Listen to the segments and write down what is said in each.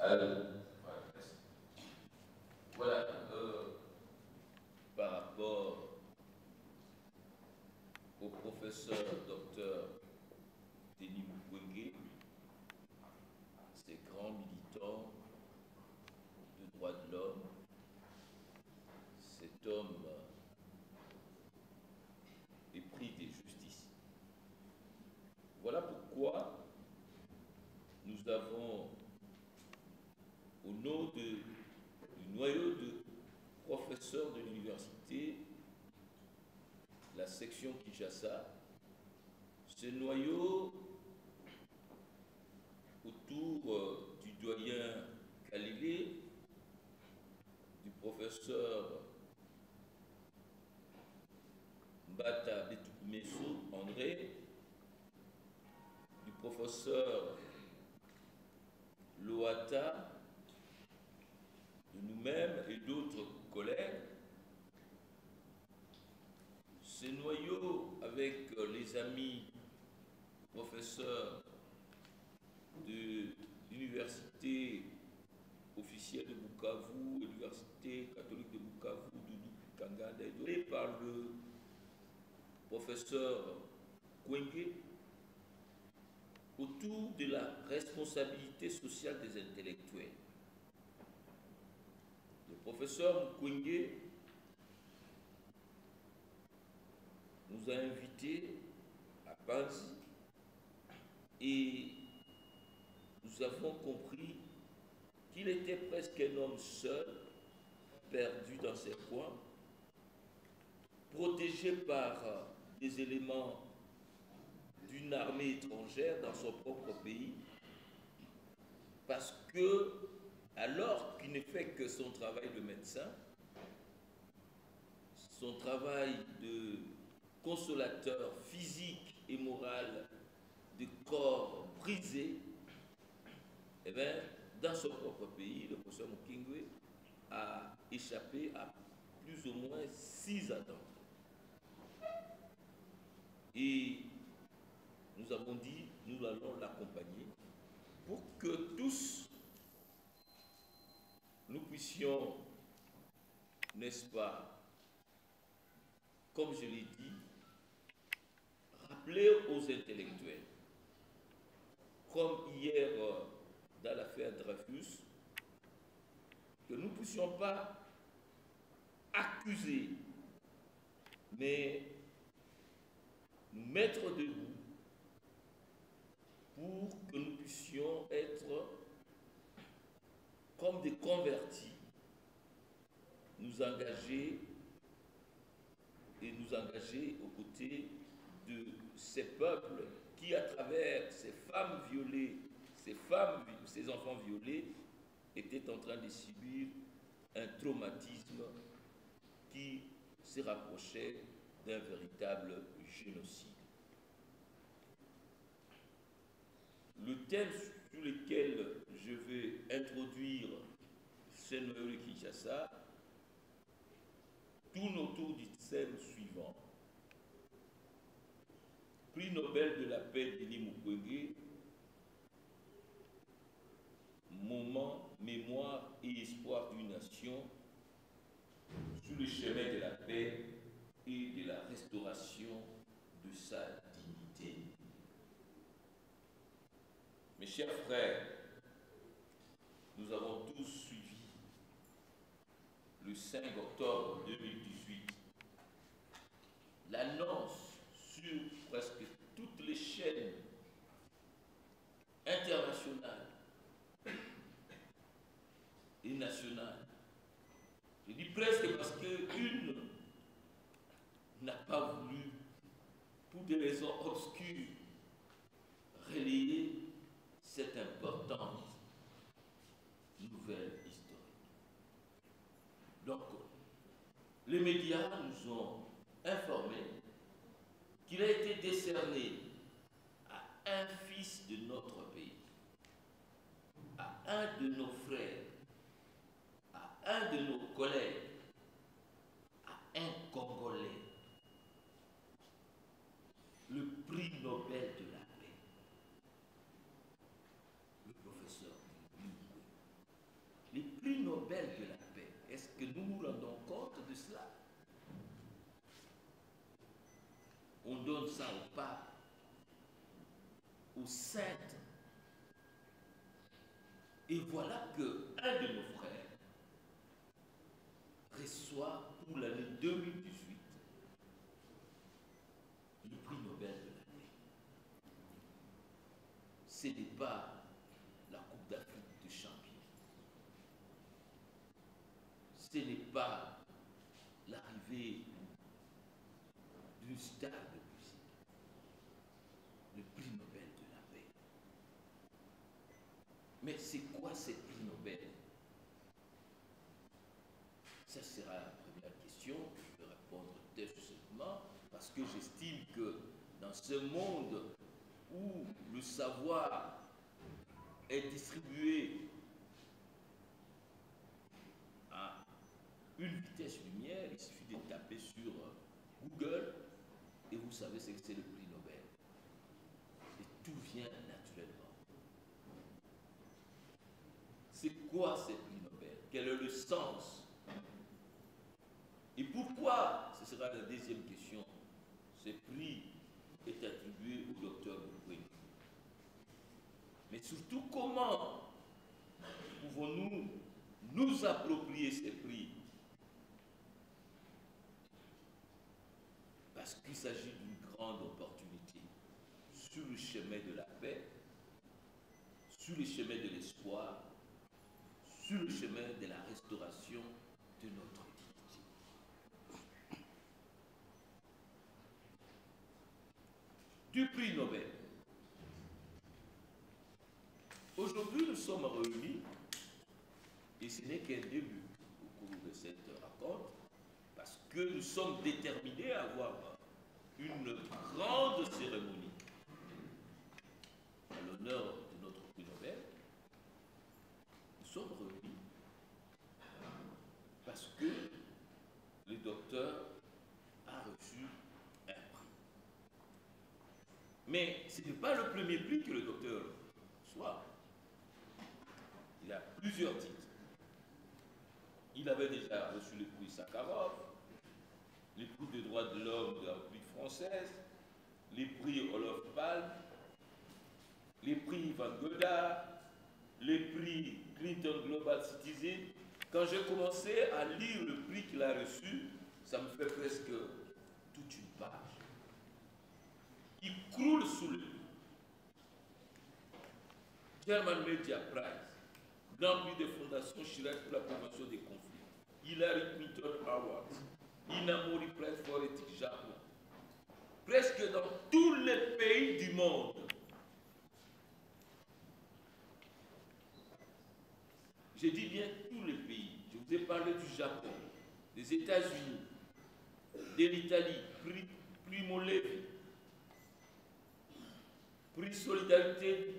Voilà, merci. Voilà, par rapport au professeur docteur Denis Mukwege, ces grands militants de droits de l'homme, cet homme épris de justice. Voilà pourquoi nous avons, au nom du noyau de professeurs de l'université, la section Kinshasa, ce noyau autour du doyen Kalilé, du professeur Mbata Betoukoumessou André, du professeur Loata, de nous-mêmes et d'autres collègues. Ce noyau avec les amis professeurs de l'université officielle de Bukavu, l'université catholique de Bukavu, Doudou Kanganda, et par le professeur Kwenge, autour de la responsabilité sociale des intellectuels. Le professeur Kwenge nous a invités à Panzi et nous avons compris qu'il était presque un homme seul, perdu dans ses coins, protégé par des éléments d'une armée étrangère dans son propre pays, parce que, alors qu'il ne fait que son travail de médecin, son travail de consolateur physique et moral de corps brisés, eh bien, dans son propre pays, le professeur Mukwege a échappé à plus ou moins 6 attentats. Et nous avons dit, nous allons l'accompagner pour que tous, nous puissions, n'est-ce pas, comme je l'ai dit, rappeler aux intellectuels, comme hier dans l'affaire Dreyfus, que nous ne puissions pas accuser, mais nous mettre debout pour que nous puissions être comme des convertis, nous engager aux côtés de ces peuples qui, à travers ces femmes violées, ces enfants violés, étaient en train de subir un traumatisme qui se rapprochait d'un véritable génocide. Le thème sur lequel je vais introduire ce noyau de Kinshasa tourne autour du thème suivant. Prix Nobel de la paix Denis Mukwege, moment, mémoire et espoir d'une nation sur le chemin de la paix et de la restauration de sa dignité. Mes chers frères, nous avons tous suivi le 5 octobre 2018 l'annonce sur presque toutes les chaînes internationales et nationales. Je dis presque parce qu'une n'a pas voulu, pour des raisons obscures, relayer cette importante nouvelle historique. Donc, les médias nous ont informés qu'il a été décerné à un fils de notre pays, à un de nos frères, à un de nos collègues, à un Congolais, le prix Nobel de la paix, le professeur Mukwege. Nobel de la paix. Est-ce que nous nous rendons compte de cela? On donne ça au pape, aux saintes. Et voilà qu'un de nos frères reçoit pour l'année 2018 le prix Nobel de la paix. Ce n'est pas la Coupe d'Afrique de champions. Ce n'est pas l'arrivée d'une star de musique. Le prix Nobel de la paix. Mais c'est quoi ce prix Nobel? Ça sera la première question. Je vais répondre très succinctement parce que j'estime que dans ce monde où le savoir est distribué à une vitesse lumière, il suffit de taper sur Google et vous savez ce que c'est le prix Nobel. Et tout vient naturellement. C'est quoi ce prix Nobel? Quel est le sens? Et pourquoi, ce sera la deuxième question, ce prix est attribué au docteur Mukwege? Mais surtout, comment pouvons-nous nous approprier ces prix? Parce qu'il s'agit d'une grande opportunité sur le chemin de la paix, sur le chemin de l'espoir, sur le chemin de la restauration de notre dignité. Du prix Nobel. Aujourd'hui, nous sommes réunis, et ce n'est qu'un début au cours de cette rencontre, parce que nous sommes déterminés à avoir une grande cérémonie à l'honneur de notre prix Nobel. Nous sommes réunis parce que le docteur a reçu un prix. Mais ce n'est pas le premier prix que le docteur reçoit. Il a plusieurs titres. Il avait déjà reçu le prix Sakharov, les prix des droits de l'homme de la République française, les prix Olof Palme, les prix Ivan Godard, les prix Clinton Global Citizen. Quand j'ai commencé à lire le prix qu'il a reçu, ça me fait presque toute une page. Il croule sous le lit. German Media Prize, Grand Prix de Fondation Chirac pour la prévention des conflits, Hillary Clinton Award, Inamori Prize for Ethics Japon. Presque dans tous les pays du monde. Je dis bien tous les pays. Je vous ai parlé du Japon, des États-Unis, de l'Italie, prix Primo Levi, prix Solidarité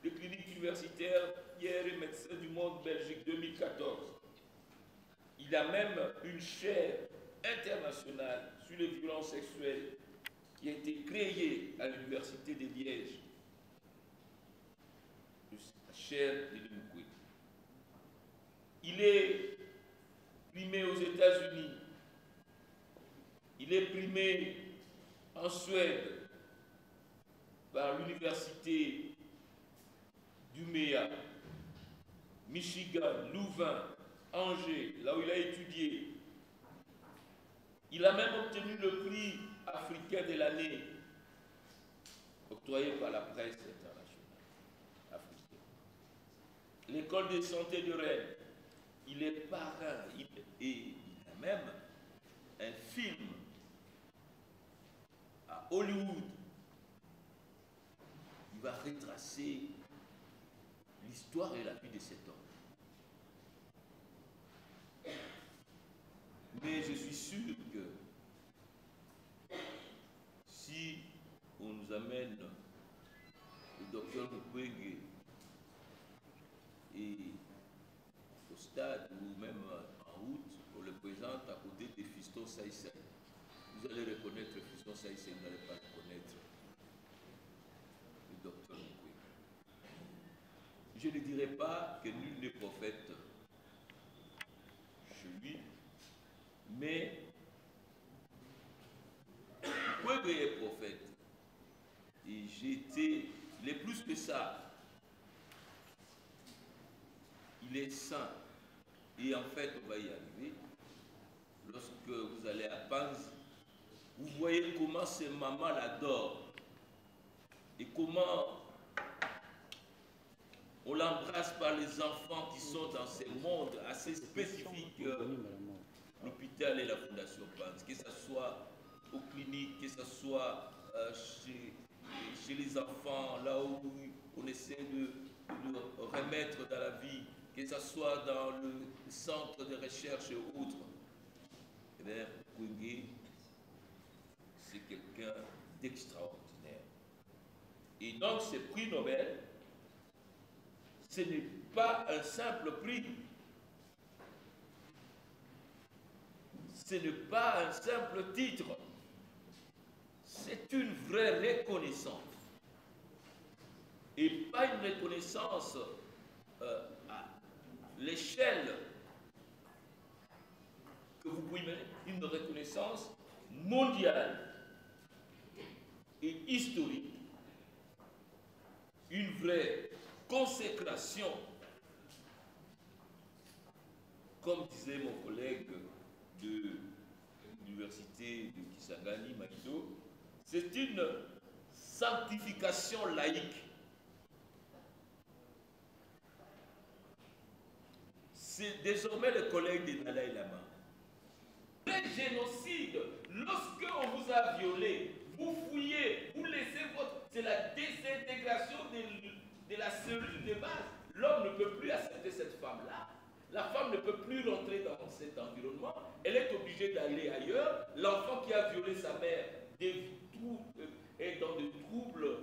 de cliniques universitaires, Pierre et médecins du monde Belgique 2014. Il a même une chaire internationale sur les violences sexuelles qui a été créée à l'université de Liège, la chaire de Mukwege. Il est primé aux États-Unis, il est primé en Suède par l'université d'Umeå, Michigan, Louvain, Angers, là où il a étudié. Il a même obtenu le prix africain de l'année, octroyé par la presse internationale africaine. L'école de santé de Rennes, il est parrain, et il a même un film à Hollywood. Il va retracer l'histoire et la vie de cet homme. Mais je suis sûr que si on nous amène le docteur Mukwege et au stade ou même en route, on le présente à côté de Fiston Saïsen, vous allez reconnaître Fiston Saïsen, vous n'allez pas reconnaître le docteur Mukwege. Je ne dirai pas que nul n'est prophète Mais Kwege est prophète. Et j'ai été, il est plus que ça. Il est saint. Et en fait, on va y arriver. Lorsque vous allez à Panzi, vous voyez comment ces mamans l'adorent. Et comment on l'embrasse par les enfants qui sont dans ces mondes assez spécifiques. L'hôpital et la Fondation Panzi, que ce soit aux cliniques, que ce soit chez les enfants, là où on essaie de remettre dans la vie, que ce soit dans le centre de recherche et autres. Eh bien, Kwege, c'est quelqu'un d'extraordinaire. Et donc, ce prix Nobel, ce n'est pas un simple prix. Ce n'est pas un simple titre. C'est une vraie reconnaissance. Et pas une reconnaissance à l'échelle que vous pouvez mettre, une reconnaissance mondiale et historique. Une vraie consécration, comme disait mon collègue de l'université de Kisangani, Maïdo, c'est une sanctification laïque. C'est désormais le collègue de Dalai Lama. Le génocide, lorsque on vous a violé, vous fouillez, vous laissez votre... C'est la désintégration de la cellule de base. L'homme ne peut plus accepter cette femme-là. La femme ne peut plus rentrer dans cet environnement. Elle est obligée d'aller ailleurs. L'enfant qui a violé sa mère est dans des troubles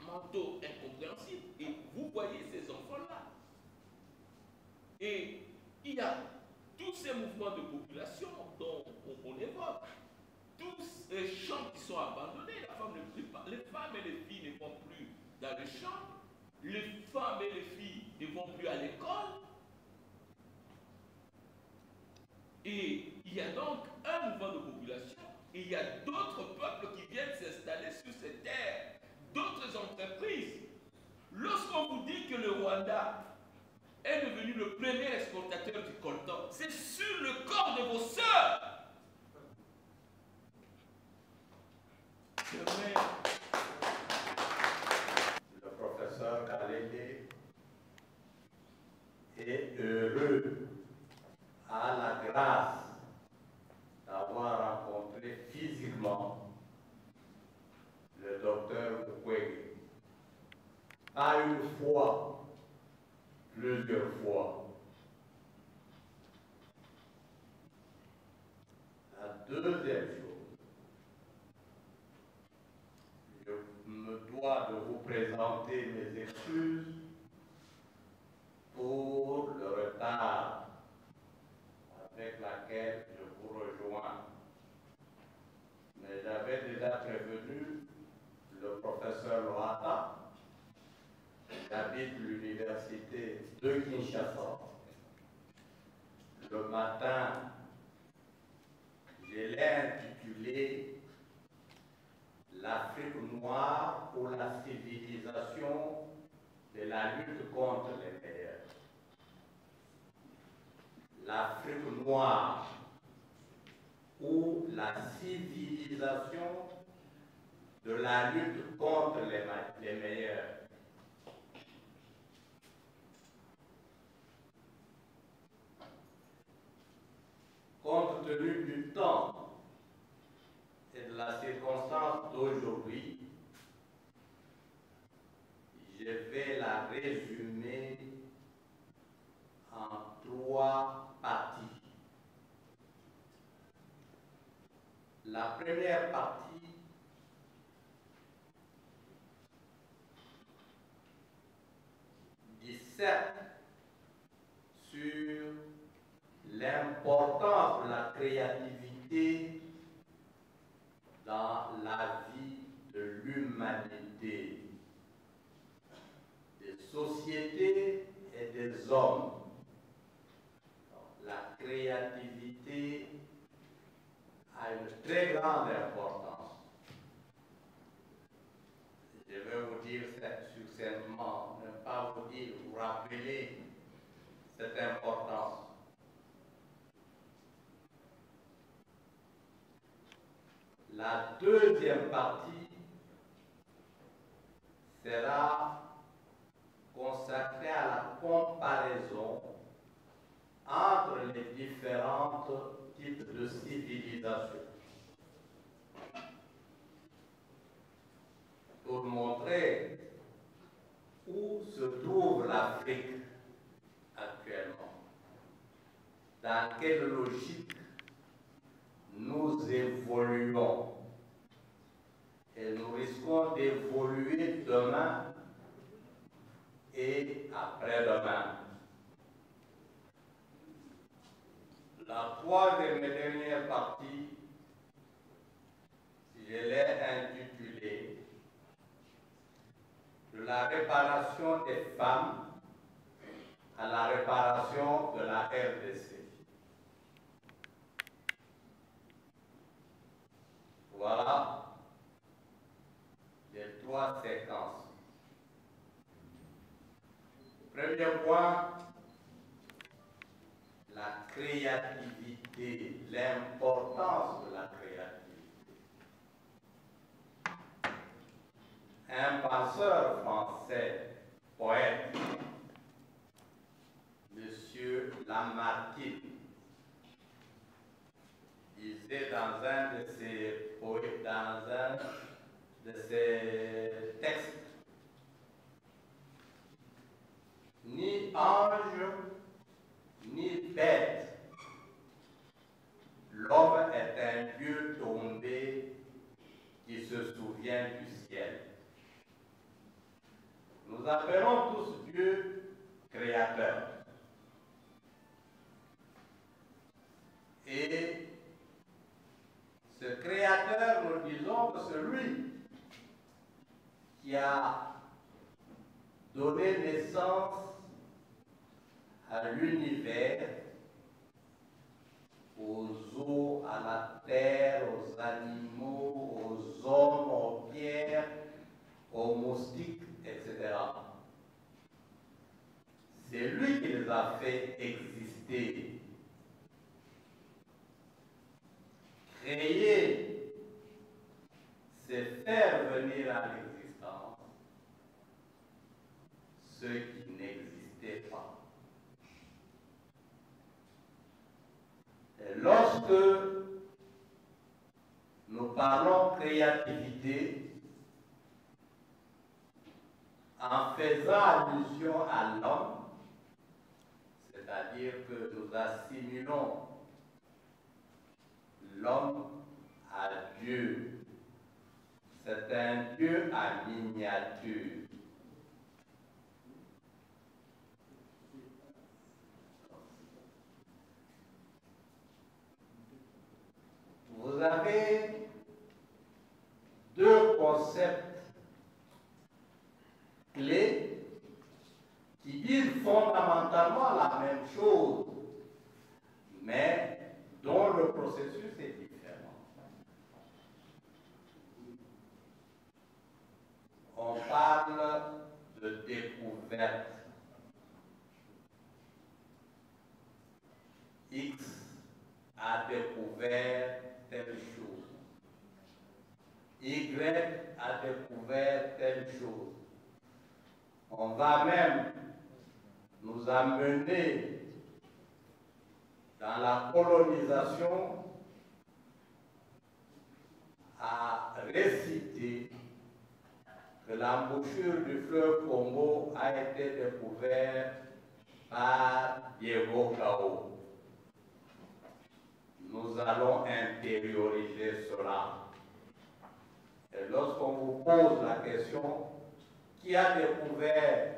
mentaux incompréhensibles. Et vous voyez ces enfants-là. Et il y a tous ces mouvements de population dont on évoque, tous ces champs qui sont abandonnés. Les femmes et les filles ne vont plus dans les champs, les femmes et les filles ne vont plus à l'école. Et il y a donc un mouvement de population, et il y a d'autres peuples qui viennent s'installer sur ces terres, d'autres entreprises. Lorsqu'on vous dit que le Rwanda est devenu le premier exportateur du coltan, c'est sur le corps de vos sœurs. Le professeur Kalele est heureux, a la grâce d'avoir rencontré physiquement le docteur Kwege. Pas une fois, plusieurs fois. La deuxième chose, je me dois de vous présenter mes excuses pour le retard avec laquelle je vous rejoins. Mais j'avais déjà prévenu le professeur Loata, qui habite l'université de Kinshasa. Le matin, je l'ai intitulé l'Afrique noire pour la civilisation de la lutte contre les meilleurs. L'Afrique noire ou la civilisation de la lutte contre les meilleurs. Compte tenu du temps et de la circonstance d'aujourd'hui, je vais la résumer en 3 parties. La première partie disserte sur l'importance de la créativité dans la vie de l'humanité, des sociétés et des hommes. La créativité très grande importance. Je vais vous dire succinctement, ne pas vous dire, vous rappeler cette importance. La deuxième partie sera consacrée à la comparaison entre les différents types de civilisations. Pour montrer où se trouve l'Afrique actuellement, dans quelle logique nous évoluons et nous risquons d'évoluer demain et après-demain. La troisième et dernière partie, je l'ai intitulée de la réparation des femmes à la réparation de la RDC. Voilà les trois séquences. Premier point, la créativité, l'importance de la créativité. Un penseur français, poète, Monsieur Lamartine, disait dans un de ses poèmes, dans un de ses textes, ni ange, ni bête, l'homme est un Dieu tombé qui se souvient du ciel. Nous appelons tous Dieu créateur. Et ce créateur, nous disons que celui qui a donné naissance à l'univers, aux eaux, à la terre, aux animaux, aux hommes, aux pierres, aux moustiques, etc. C'est lui qui les a fait exister. Créer, c'est faire venir à l'existence ce qui n'existait pas. Et lorsque nous parlons créativité, en faisant allusion à l'homme, c'est-à-dire que nous assimilons l'homme à Dieu. C'est un Dieu à miniature. Vous avez deux concepts clés qui disent fondamentalement la même chose, mais dont le processus est différent. On parle de découverte. X a découvert telle chose. Y a découvert telle chose. On va même nous amener dans la colonisation à réciter que l'embouchure du fleuve Congo a été découverte par Diego Cao. Nous allons intérioriser cela. Et lorsqu'on vous pose la question, qui a découvert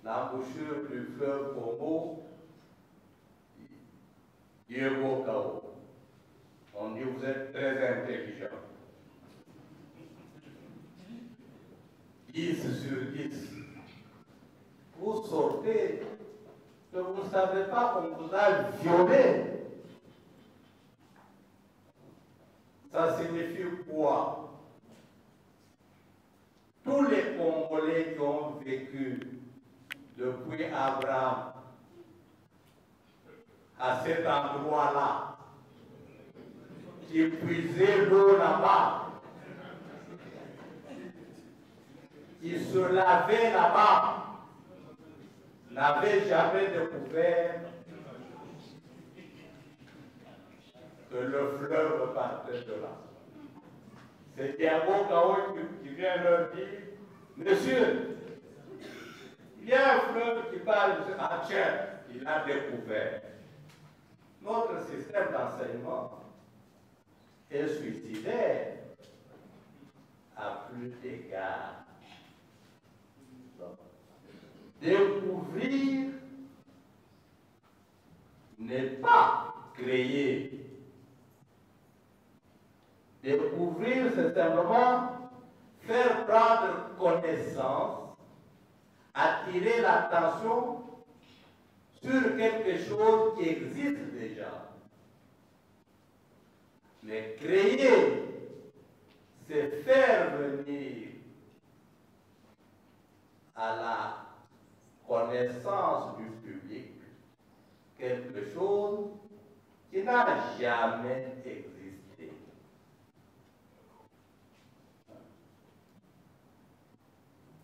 l'embouchure du fleuve Congo? Diego Cao. On dit vous êtes très intelligent. 10 sur 10. Vous sortez que vous ne savez pas qu'on vous a violé. Ça signifie quoi? Tous les Congolais qui ont vécu depuis Abraham à cet endroit-là, qui puisaient l'eau là-bas, qui se lavaient là-bas, n'avaient jamais découvert que le fleuve partait de là. C'est Diabo Kao qui vient leur dire, monsieur, il y a un fleuve qui parle, ah tiens, il a découvert. Notre système d'enseignement est suicidaire à plus d'égards. Découvrir n'est pas créer. Découvrir, c'est simplement faire prendre connaissance, attirer l'attention sur quelque chose qui existe déjà. Mais créer, c'est faire venir à la connaissance du public quelque chose qui n'a jamais existé.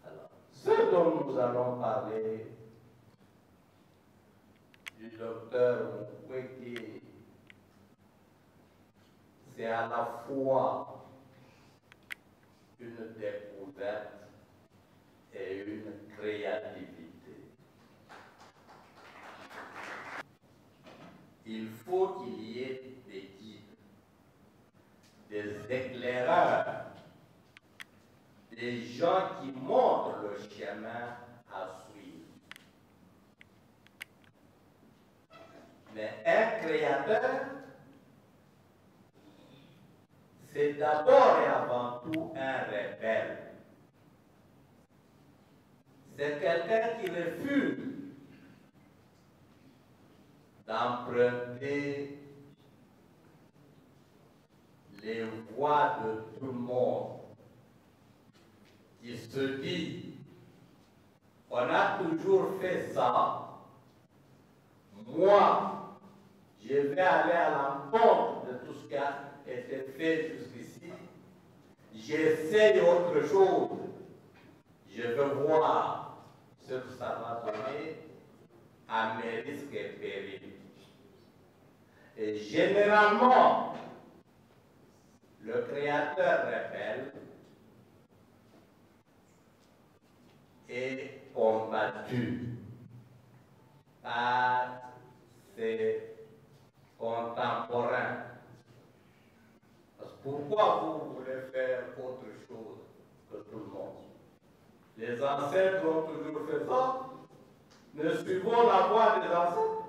Alors, ce dont nous allons parler du docteur Mukwege, c'est à la fois une découverte et une créativité. Il faut qu'il y ait des guides, des éclaireurs, des gens qui montrent le chemin à suivre. Mais un créateur, c'est d'abord et avant tout un rebelle. C'est quelqu'un qui refuse d'emprunter les voies de tout le monde, qui se dit, on a toujours fait ça, moi, je vais aller à l'encontre de tout ce qui a été fait jusqu'ici, j'essaie autre chose, je veux voir ce que ça va donner à mes risques et périls. Et généralement, le créateur rebelle est combattu par ses contemporains. Parce que pourquoi vous voulez faire autre chose que tout le monde? Les ancêtres ont toujours fait ça. Nous suivons la voie des ancêtres.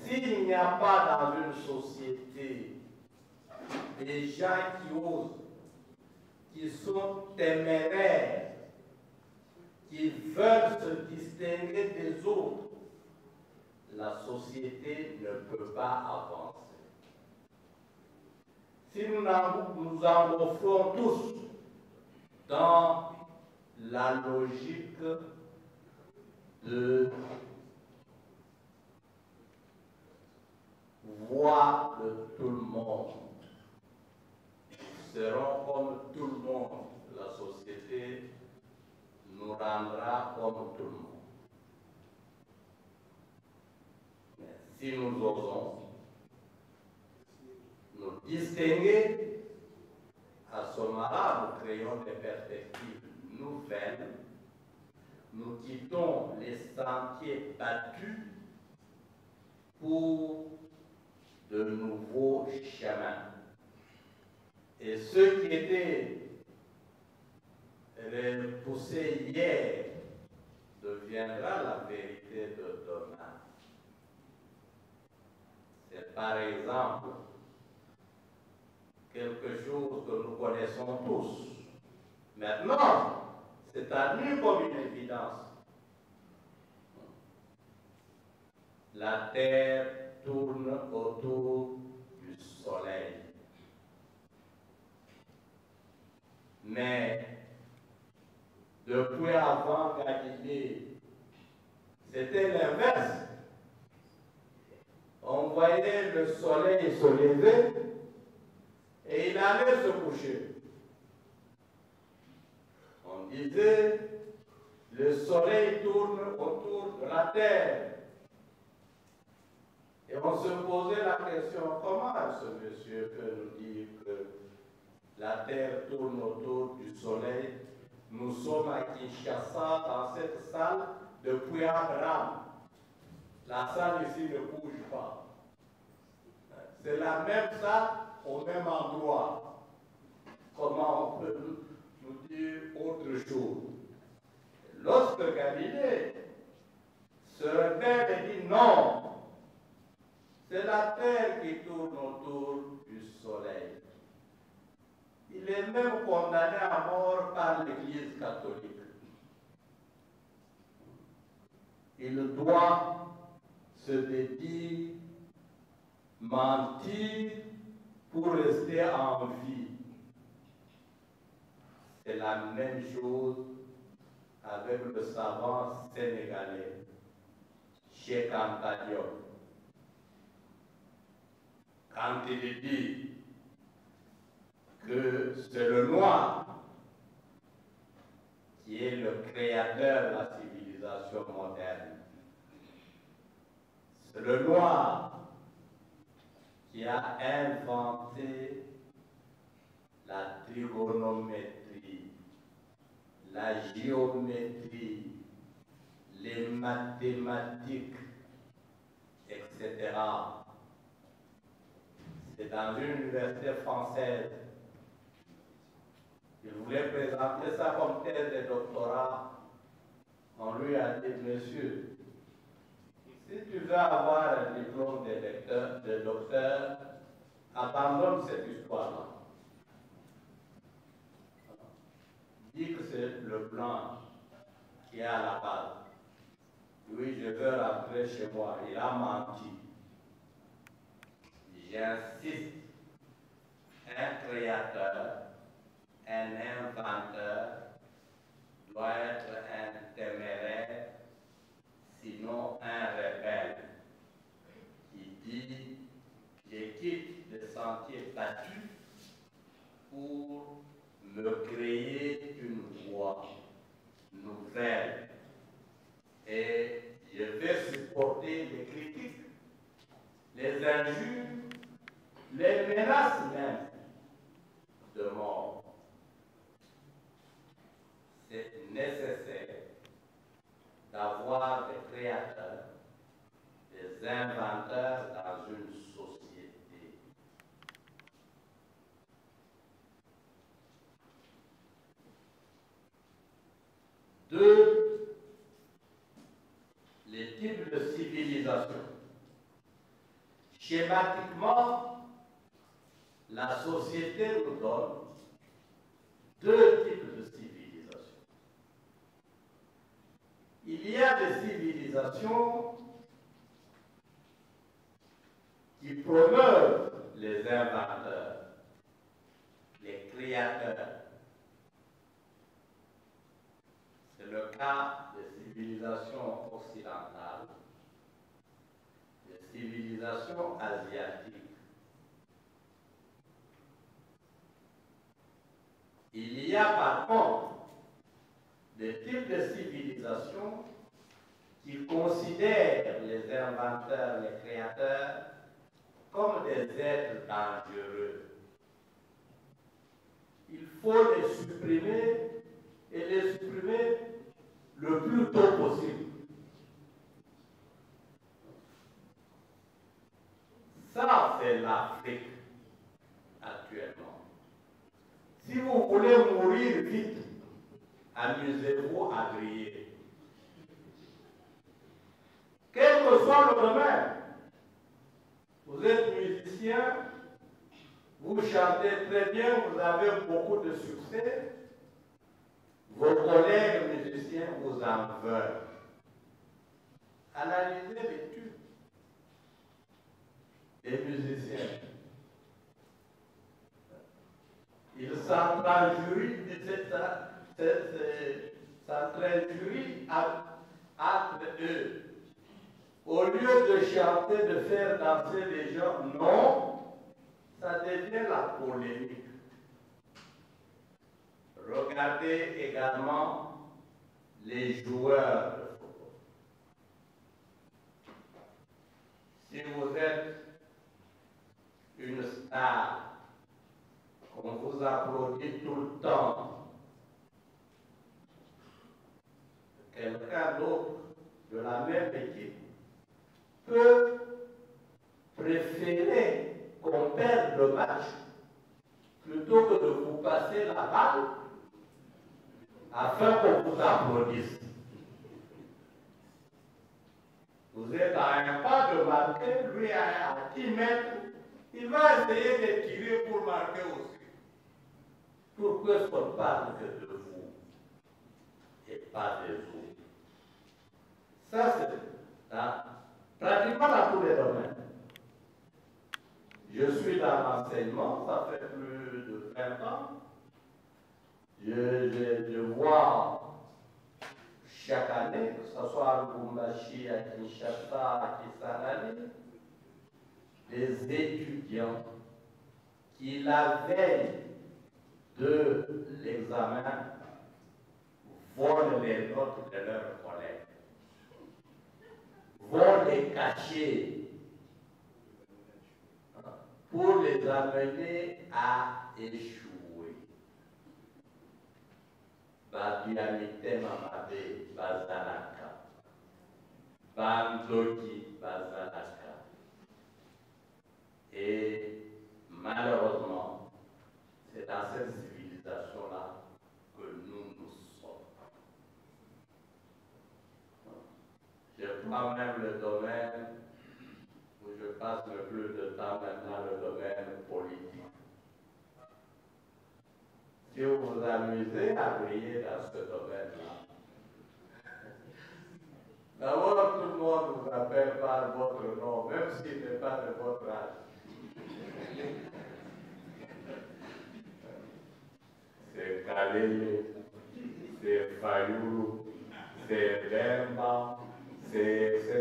S'il n'y a pas dans une société des gens qui osent, qui sont téméraires, qui veulent se distinguer des autres, la société ne peut pas avancer. Si nous nous engouffrons tous dans la logique de voir de tout le monde, nous serons comme tout le monde. La société nous rendra comme tout le monde. Mais si nous osons nous distinguer, à ce moment-là, nous créons des perspectives nouvelles. Nous quittons les sentiers battus pour de nouveaux chemins. Et ce qui était repoussé hier deviendra la vérité de demain. C'est par exemple quelque chose que nous connaissons tous. Maintenant, c'est admis comme une évidence. la Terre tourne autour du Soleil. Mais depuis avant Galilée, c'était l'inverse. On voyait le Soleil se lever et il allait se coucher. On disait, le Soleil tourne autour de la Terre. Et on se posait la question, comment ce monsieur peut nous dire que la Terre tourne autour du Soleil? Nous sommes à Kinshasa, dans cette salle, depuis Abraham. La salle ici ne bouge pas. C'est la même salle, au même endroit. Comment on peut nous dire autre chose? Lorsque Galilée se réveille et dit non, c'est la Terre qui tourne autour du Soleil. Il est même condamné à mort par l'Église catholique. Il doit se dédire, mentir pour rester en vie. C'est la même chose avec le savant sénégalais, Cheikh Anta Diop. Quand il dit que c'est le noir qui est le créateur de la civilisation moderne. C'est le noir qui a inventé la trigonométrie, la géométrie, les mathématiques, etc. C'est dans une université française. Il voulait présenter ça comme thèse de doctorat. On lui a dit, monsieur, si tu veux avoir un diplôme de docteur, abandonne cette histoire-là. Dis que c'est le blanc qui est à la base. Oui, je veux rentrer chez moi. Il a menti. J'insiste, un créateur, un inventeur doit être un téméraire, sinon un rebelle, qui dit je quitte le sentier battu pour me créer une voie nouvelle. Et je vais supporter les critiques, les injures, les menaces même de mort. C'est nécessaire d'avoir des créateurs, des inventeurs dans une société. Deux, les types de civilisation. Schématiquement, la société nous donne deux types de civilisation. Il y a des civilisations qui promeuvent les inventeurs, les créateurs. C'est le cas des civilisations occidentales, des civilisations asiatiques. Il y a par contre des types de civilisations qui considèrent les inventeurs, les créateurs, comme des êtres dangereux. Il faut les supprimer et les supprimer le plus tôt possible. Ça, c'est l'Afrique actuellement. Si vous voulez mourir vite, amusez-vous à griller. Quel que soit le domaine, vous êtes musicien, vous chantez très bien, vous avez beaucoup de succès, vos collègues musiciens vous en veulent. Analysez les tubes et musicien. Il s'entre-injurie entre eux. Au lieu de chanter, de faire danser les gens, non, ça devient la polémique. Regardez également les joueurs de football. Si vous êtes une star, qu'on vous applaudit tout le temps, quelqu'un d'autre de la même équipe peut préférer qu'on perde le match plutôt que de vous passer la balle afin qu'on vous applaudisse. Vous êtes à un pas de marquer, lui à 10 mètres, il va essayer de tirer pour marquer aussi. Pourquoi est-ce qu'on parle que de vous et pas des autres? Ça, c'est pratiquement dans tous les domaines. Je suis dans l'enseignement, ça fait plus de 20 ans. Je vois chaque année, que ce soit à Lubumbashi, à Kinshasa, à Kisangani, des étudiants qui, la veille de l'examen, volent les notes de leurs collègues, vont les cacher pour les amener à échouer. Babiamite Mamade Bazalaka, Bandoki Bazalaka. Et malheureusement, c'est dans cette civilisation-là que nous sommes. Je prends même le domaine où je passe le plus de temps maintenant, le domaine politique. Si vous vous amusez à briller dans ce domaine-là, d'abord tout le monde vous appelle par votre nom, même s'il n'est pas de votre âge. C'est Kalele, c'est Fayoulou, c'est Bemba, c'est etc.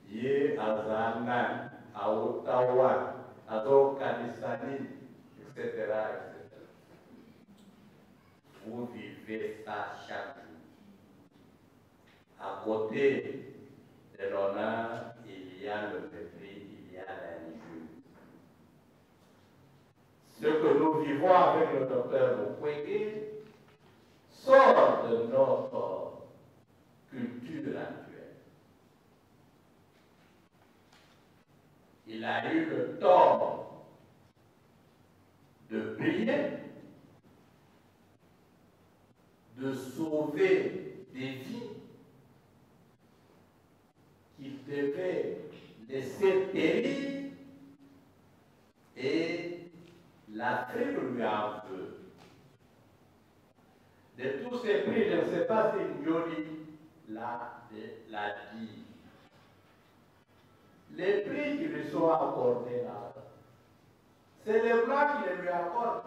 Yé Azanan, à Ottawa, à Kanisani, etc. Vous vivez ça chaque jour. À côté de l'honneur, il y a le mépris, il y a l'injure. Ce que nous vivons avec le docteur Mukwege sort de notre culture actuelle. Il a eu le tort de prier, de sauver des vies qu'il devait laisser périr, et l'Afrique lui en veut. De tous ces prix, je ne sais pas si Ndioli l'a dit. Les prix qui lui sont accordés là, c'est les Blancs qui les lui accordent.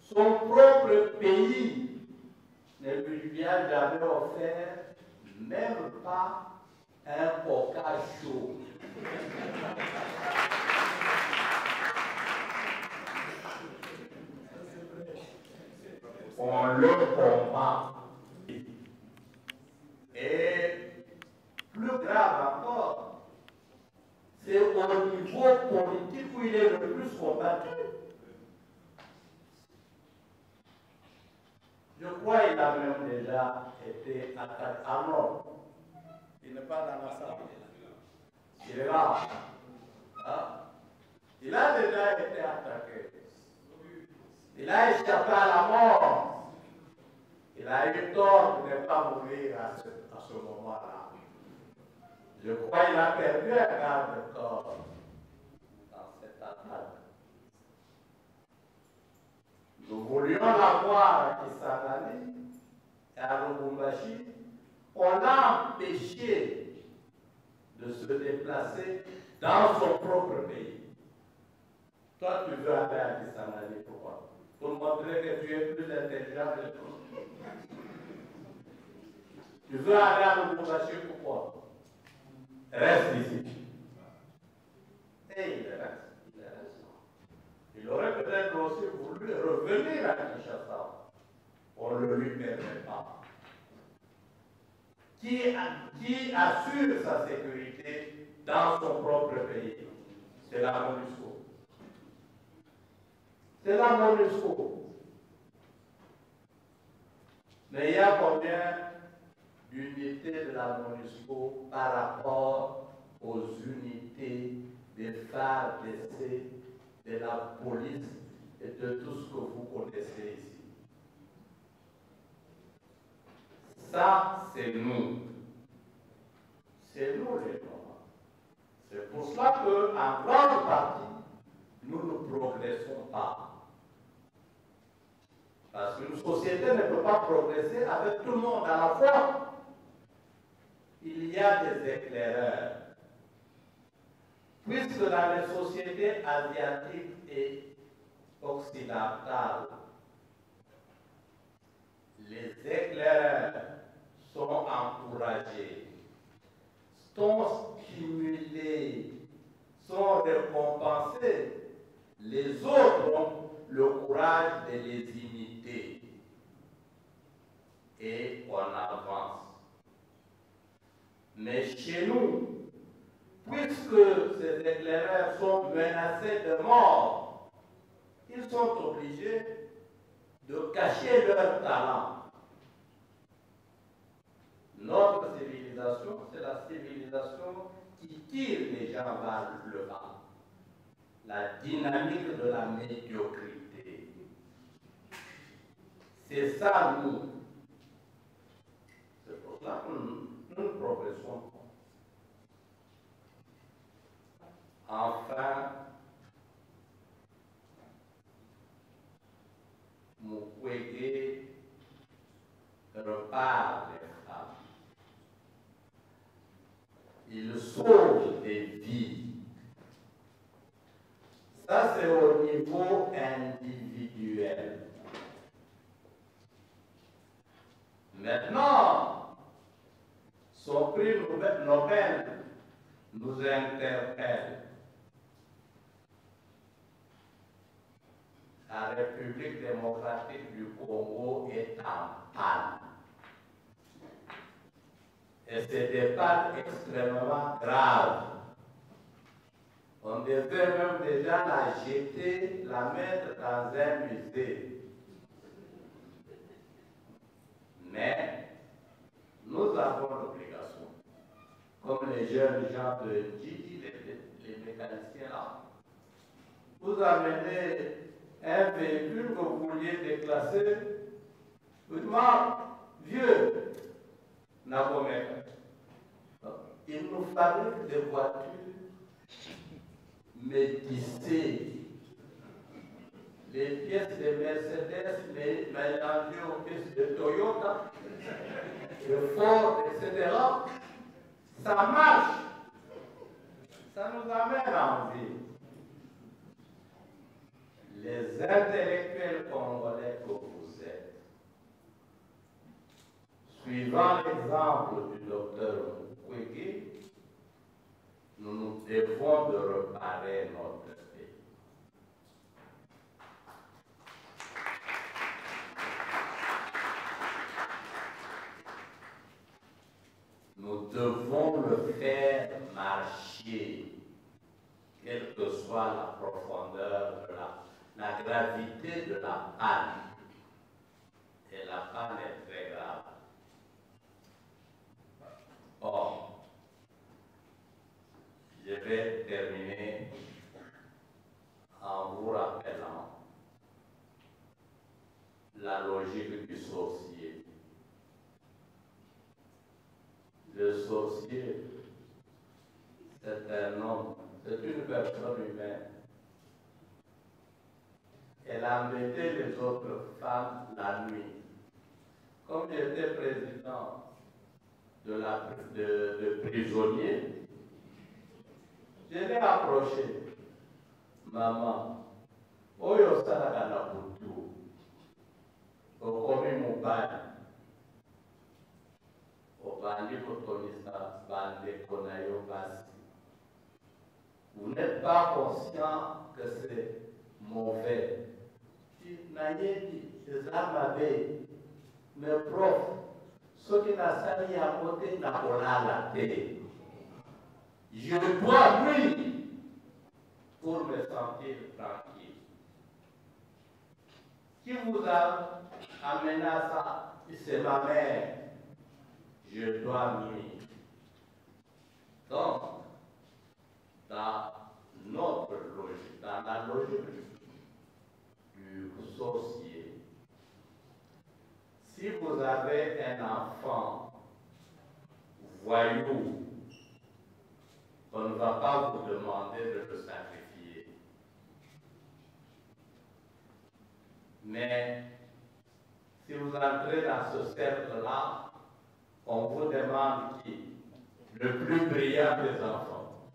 Son propre pays ne lui a jamais offert même pas un coca chaud. On le combat. Et plus grave encore, c'est au niveau politique où il est le plus combattu. Je crois qu'il a même déjà été attaqué. Ah non, il n'est pas dans la salle. Il est là. Hein? Il a déjà été attaqué. Il a échappé à la mort. Il a eu tort de ne pas mourir à ce moment-là. Je crois qu'il a perdu un garde-corps dans cette attaque. Nous voulions l'avoir à Kisangani et à Lubumbashi On l'a empêché de se déplacer dans son propre pays. Toi, tu veux aller à Kisangani, pourquoi? Pour montrer que tu es plus intelligent que toi. Tu veux aller à Lubumbashi, pourquoi? Reste ici. Et il reste. Il aurait peut-être aussi voulu revenir à Kinshasa. On ne le lui permet pas. Qui assure sa sécurité dans son propre pays? C'est la MONUSCO. C'est la MONUSCO. Mais il y a combien d'unités de la MONUSCO par rapport aux unités des FARDC, de la police et de tout ce que vous connaissez ici? Ça, c'est nous. C'est nous les Noirs. C'est pour cela qu'en grande partie, nous ne progressons pas. Parce qu'une société ne peut pas progresser avec tout le monde à la fois. Il y a des éclaireurs. Puisque dans les sociétés asiatiques et occidentales, les éclaireurs sont encouragés, sont stimulés, sont récompensés. Les autres ont le courage de les imiter. Et on avance. Mais chez nous, puisque ces éclaireurs sont menacés de mort, ils sont obligés de cacher leur talent. Notre civilisation, c'est la civilisation qui tire les gens vers le bas. La dynamique de la médiocrité. C'est ça, nous. C'est pour cela que nous progressons. Enfin, Mukwege repart des femmes. Il sauve des vies. Ça, c'est au niveau individuel. Maintenant, son prix Nobel nous interpelle. La République démocratique du Congo est en panne. Et c'est des pannes extrêmement graves. On devait même déjà la jeter, la mettre dans un musée. Mais nous avons l'obligation, comme les jeunes gens de Gigi, les mécaniciens là, vous amenez un véhicule que vous vouliez déclasser, vous dites, vieux, il nous fabrique des voitures métissées. Les pièces de Mercedes mélangées aux pièces de Toyota, de Ford, etc. Ça marche. Ça nous amène en vie. Les intellectuels congolais que vous êtes, suivant l'exemple du docteur Mukwege, nous devons de réparer notre pays. Nous devons le faire marcher, quelle que soit la profondeur de la gravité de la panne. Et la panne est très grave. Or, je vais terminer en vous rappelant la logique du sorcier. Le sorcier, c'est un homme, c'est une personne humaine. Elle embêtait les autres femmes la nuit. Comme j'étais président de prisonnier, je l'ai approché. Maman, oyo salaka na butu, okomi mobali, obandi kotonisa bandeko na yo basi. Vous n'êtes pas conscient que c'est mauvais. Nayebi, les armes mes profs, ceux qui n'ont pas mis à côté n'a pas la télé. Je dois lui pour me sentir tranquille. Qui vous a amené à ça? C'est ma mère. Je dois nuire. Donc, dans notre logique, dans la logique du sorcier, si vous avez un enfant voyou, on ne va pas vous demander de le sacrifier. Mais si vous entrez dans ce cercle-là, on vous demande qui? Le plus brillant des enfants,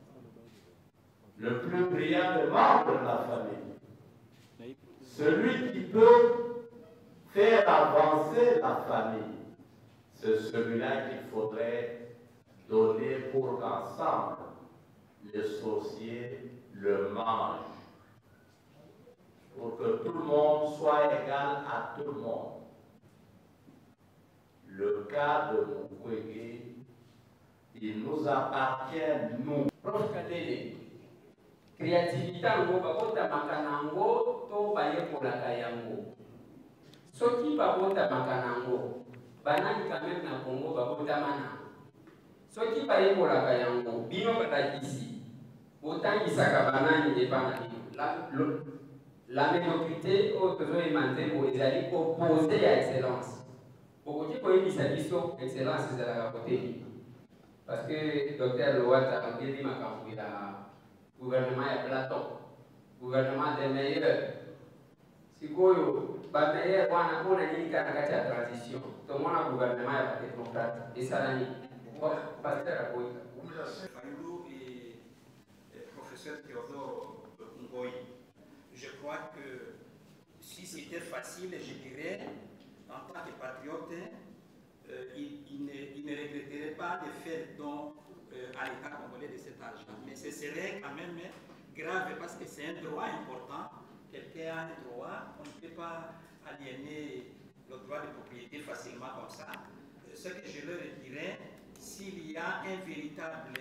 le plus brillant des membres de la famille, celui qui peut faire avancer la famille, c'est celui-là qu'il faudrait donner pour qu'ensemble, les sorciers le mangent, pour que tout le monde soit égal à tout le monde. Le cas de Mukwege, il nous appartient, nous. Prof Kadele, créativité ngo bakota makanango to baye kolaka yango. Soki bakota makanango, banani quand même na Congo bakota mana. Soki baye kolaka yango, bino batakisi. Autant isaka banani epana bino. La médiocrité au besoin émanté pour les alliés opposés à excellence. Pour que vous ayez dit excellence, c'est la côté. Parce que Dr. Loata a dit que le gouvernement est Platon, gouvernement des meilleurs. Si vous avez un meilleur, on a dit qu'il y a une transition. Tout le monde a un gouvernement est technocrate. Et ça, pasteur à Boïka. Fayoulou et professeur Théodore Ngoï. Je crois que si c'était facile, je dirais, en tant que patriote, il ne regretterait pas de faire don à l'État congolais de cet argent. Mais ce serait quand même grave parce que c'est un droit important. Quelqu'un a un droit, on ne peut pas aliéner le droit de propriété facilement comme ça. Ce que je leur dirais, s'il y a un véritable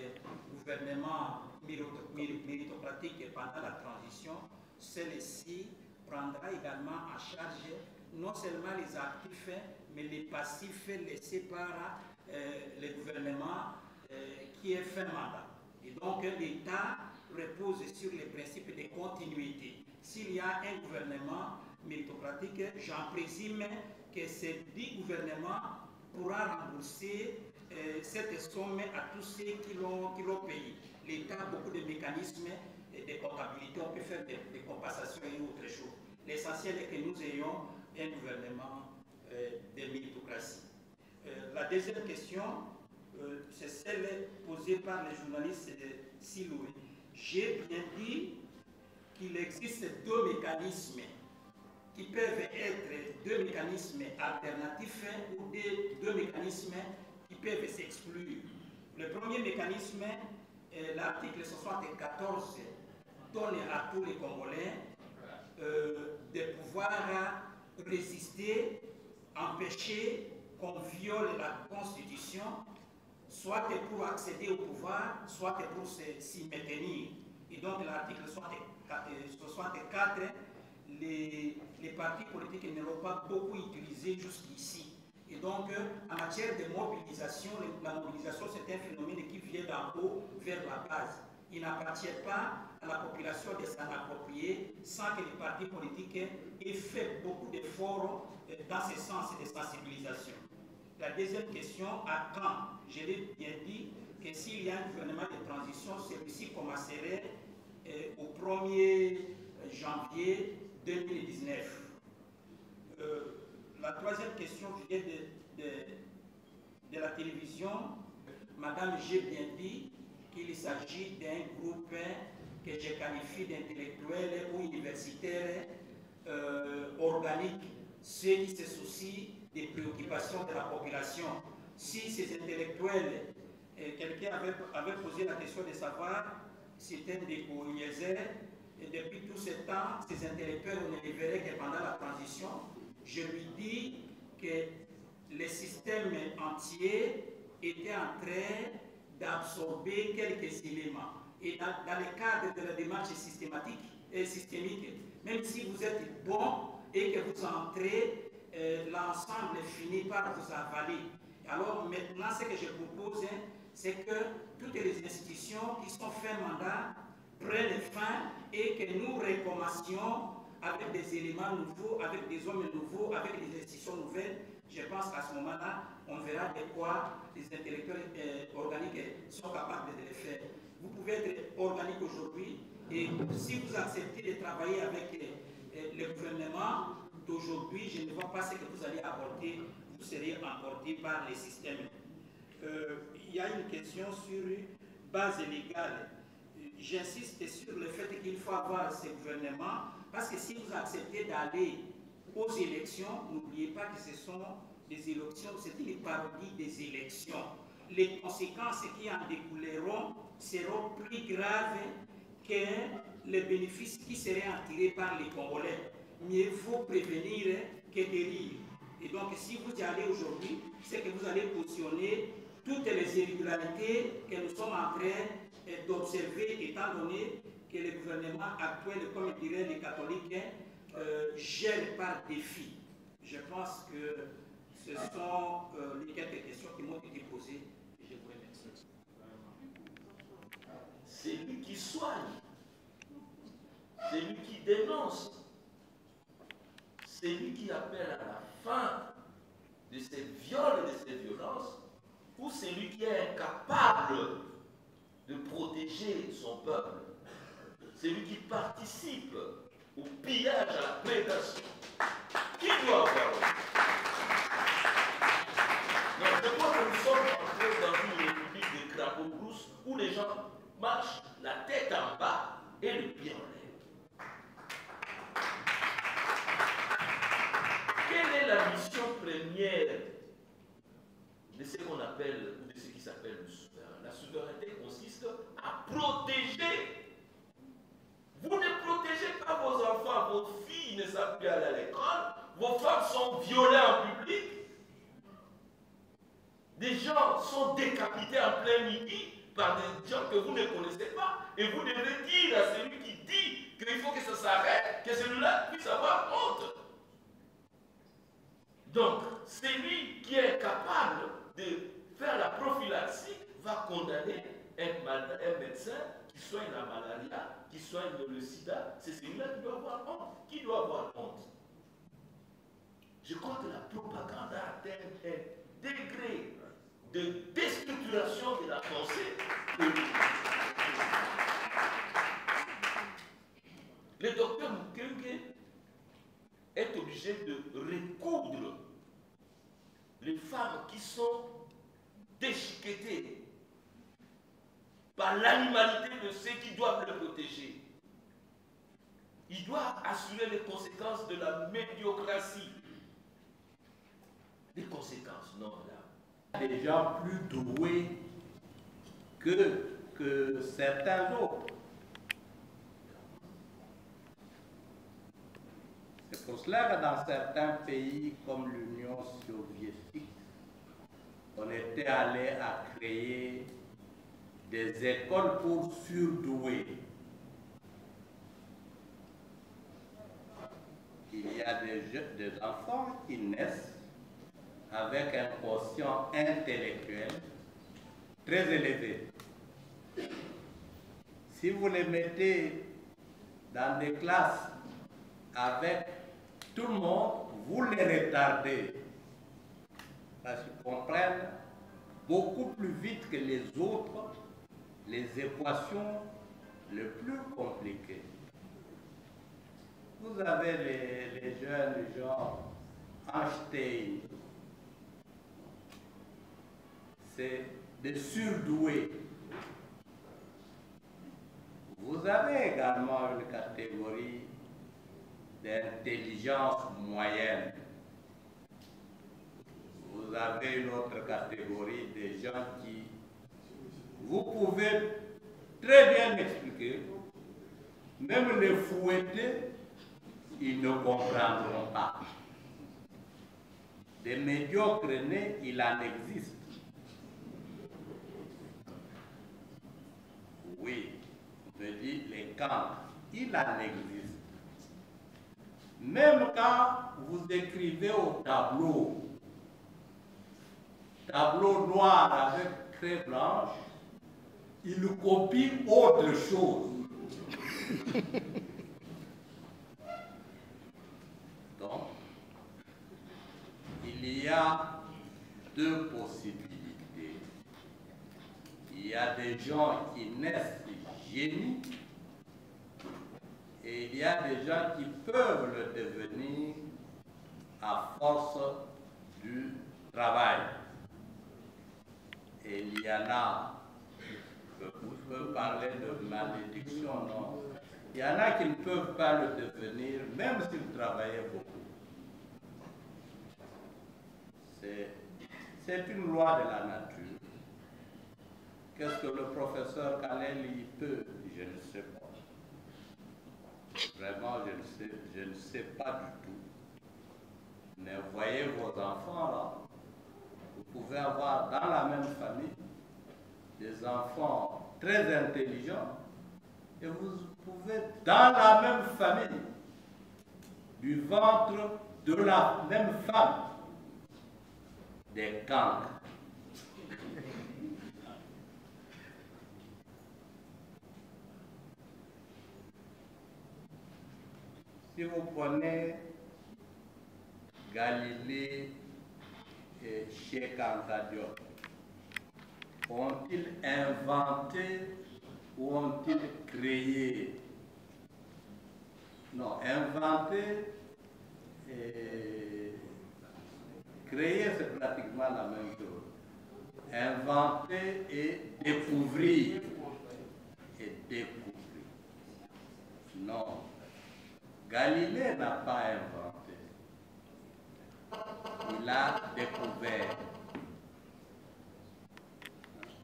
gouvernement méritocratique pendant la transition, celui-ci prendra également en charge non seulement les actifs, mais les passifs laissés par le gouvernement qui est fin mandat. Et donc l'État repose sur les principes de continuité. S'il y a un gouvernement méritocratique, j'en présume que ce dit gouvernement pourra rembourser cette somme à tous ceux qui l'ont payé. L'État a beaucoup de mécanismes de comptabilité, on peut faire des compensations et autres choses. L'essentiel est que nous ayons un gouvernement de méritocratie. La deuxième question, c'est celle posée par les journalistes de Siloué. J'ai bien dit qu'il existe deux mécanismes qui peuvent être deux mécanismes alternatifs ou deux mécanismes qui peuvent s'exclure. Le premier mécanisme, l'article 74 donne à tous les Congolais de pouvoir résister, empêcher qu'on viole la Constitution, soit pour accéder au pouvoir, soit pour s'y maintenir. Et donc l'article 64, les partis politiques ne l'ont pas beaucoup utilisé jusqu'ici. Et donc, en matière de mobilisation, la mobilisation c'est un phénomène qui vient d'en haut vers la base. Il n'appartient pas à la population de s'en approprier sans que les partis politiques aient fait beaucoup d'efforts dans ce sens de sensibilisation. La deuxième question, à quand? Je l'ai bien dit que s'il y a un gouvernement de transition, celui-ci commencerait au 1er janvier 2019. La troisième question vient de la télévision. Madame, j'ai bien dit qu'il s'agit d'un groupe que je qualifie d'intellectuels ou universitaires organiques, ceux qui se soucient des préoccupations de la population. Si ces intellectuels, quelqu'un avait posé la question de savoir si c'était des Eliezer, et depuis tout ce temps, ces intellectuels, on ne les verrait que pendant la transition. Je lui dis que le système entier était en train d'absorber quelques éléments. Et dans le cadre de la démarche systémique, même si vous êtes bon et que vous entrez, l'ensemble finit par vous avaler. Alors maintenant, ce que je propose, c'est que toutes les institutions qui sont fait mandat prennent fin et que nous recommencions avec des éléments nouveaux, avec des hommes nouveaux, avec des institutions nouvelles. Je pense qu'à ce moment-là, on verra de quoi les intellectuels organiques sont capables de le faire. Vous pouvez être organique aujourd'hui et si vous acceptez de travailler avec le gouvernement d'aujourd'hui, je ne vois pas ce que vous allez apporter, vous serez emporté par les systèmes. Il y a une question sur base légale. J'insiste sur le fait qu'il faut avoir ce gouvernement, parce que si vous acceptez d'aller aux élections, n'oubliez pas que ce sont des élections, c'est une parodie des élections. Les conséquences qui en découleront seront plus graves que les bénéfices qui seraient en tirés par les Congolais. Mieux vaut prévenir que guérir. Et donc, si vous y allez aujourd'hui, c'est que vous allez cautionner toutes les irrégularités que nous sommes en train d'observer, étant donné que le gouvernement actuel, comme diraient les catholiques, gère par défi. Je pense que ce sont les quelques questions qui m'ont été posées. Je vous remercie. C'est lui qui soigne, c'est lui qui dénonce, c'est lui qui appelle à la fin de ces viols et de ces violences, ou c'est lui qui est incapable de protéger son peuple. C'est lui qui participe au pillage, à la prédation. Qui doit avoir? Non, je crois que nous sommes entrés dans une république de crapauds brousses où les gens marchent la tête en bas et le pied en l'air. Quelle est la mission première de ce qu'on appelle, ou de ce qui s'appelle le souverain? La souveraineté consiste à protéger. Vous ne protégez pas vos enfants, vos filles ne savent plus aller à l'école, vos femmes sont violées en public, des gens sont décapités en plein midi par des gens que vous ne connaissez pas, et vous devez dire à celui qui dit qu'il faut que ça s'arrête, que celui-là puisse avoir honte. Donc, celui qui est capable de faire la prophylaxie va condamner un médecin qui soigne la malaria, qui soigne le sida. C'est celui-là qui doit avoir honte. Qui doit avoir honte? Je crois que la propagande a atteint un degré de déstructuration de la pensée. Le docteur Mukwege est obligé de recoudre les femmes qui sont déchiquetées par l'animalité de ceux qui doivent le protéger. Il doit assurer les conséquences de la médiocratie. Les conséquences, non, là. Des gens plus doués que certains autres. C'est pour cela que dans certains pays comme l'Union soviétique, on était allé à créer des écoles pour surdoués. Il y a des enfants qui naissent avec un quotient intellectuel très élevé. Si vous les mettez dans des classes avec tout le monde, vous les retardez. Parce qu'ils comprennent beaucoup plus vite que les autres les équations les plus compliquées. Vous avez les jeunes genre Einstein. C'est de surdoués. Vous avez également une catégorie d'intelligence moyenne. Vous avez une autre catégorie des gens qui, vous pouvez très bien expliquer, même les fouettés, ils ne comprendront pas. Des médiocres nés, il en existe. Oui, me dit les cancres, il en existe. Même quand vous écrivez au tableau noir avec craie blanche, il copie autre chose. Donc, il y a deux possibilités. Il y a des gens qui naissent génies et il y a des gens qui peuvent le devenir à force du travail. Et il y en a, vous pouvez parler de malédiction, non? Il y en a qui ne peuvent pas le devenir, même s'ils travaillaient beaucoup. C'est une loi de la nature. Qu'est-ce que le professeur Kaleli peut? Je ne sais pas. Vraiment, je ne sais pas du tout. Mais voyez vos enfants là. Vous pouvez avoir dans la même famille des enfants très intelligents et vous pouvez dans la même famille, du ventre de la même femme, des cancres. Si vous prenez Galilée et Cheikh Anta Diop, ont-ils inventé ou ont-ils créé? Non, inventer et créer, c'est pratiquement la même chose. Inventer et découvrir. Et découvrir. Non. Galilée n'a pas inventé. Il a découvert.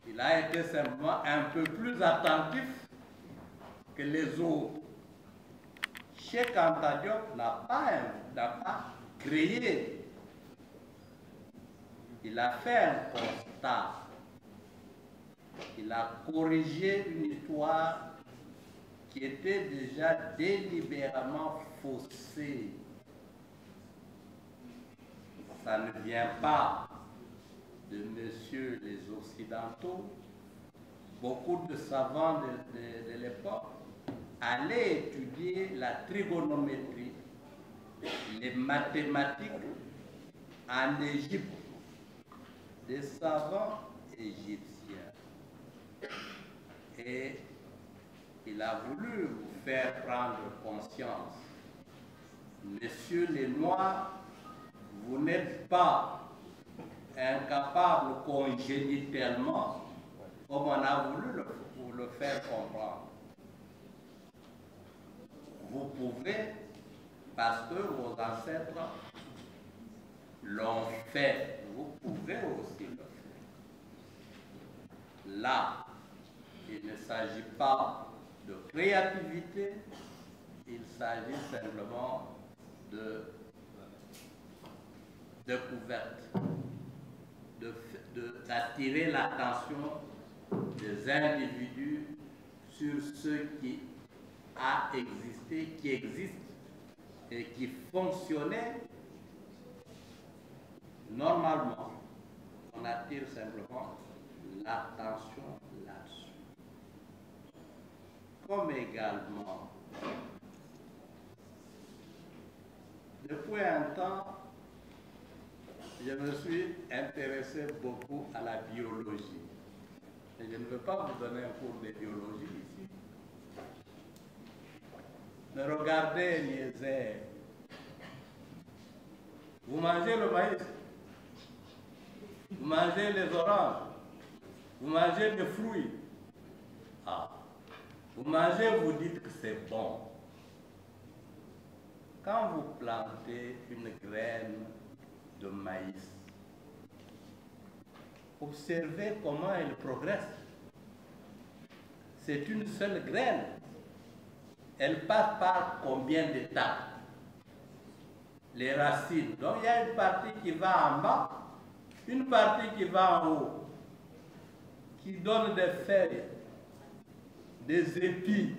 Il a été simplement un peu plus attentif que les autres. Cheikh Anta Diop n'a pas créé. Il a fait un constat. Il a corrigé une histoire qui était déjà délibérément faussée. Ça ne vient pas de messieurs les Occidentaux. Beaucoup de savants de l'époque allaient étudier la trigonométrie, les mathématiques en Égypte, des savants égyptiens. Et il a voulu vous faire prendre conscience. Messieurs les Noirs, vous n'êtes pas incapables congénitalement, comme on a voulu vous le faire comprendre. Vous pouvez, parce que vos ancêtres l'ont fait, vous pouvez aussi le faire. Là, il ne s'agit pas de créativité, il s'agit simplement de découverte, d'attirer l'attention des individus sur ce qui a existé, qui existe et qui fonctionnait normalement. On attire simplement l'attention là-dessus. Comme également, depuis un temps, je me suis intéressé beaucoup à la biologie. Et je ne veux pas vous donner un cours de biologie ici. Mais regardez Eliezer. Vous mangez le maïs, vous mangez les oranges, Vous mangez des fruits. Ah. Vous mangez, vous dites que c'est bon. Quand vous plantez une graine de maïs, observez comment elle progresse. C'est une seule graine. Elle passe par combien d'étapes? Les racines. Donc il y a une partie qui va en bas, une partie qui va en haut, qui donne des feuilles, des épis.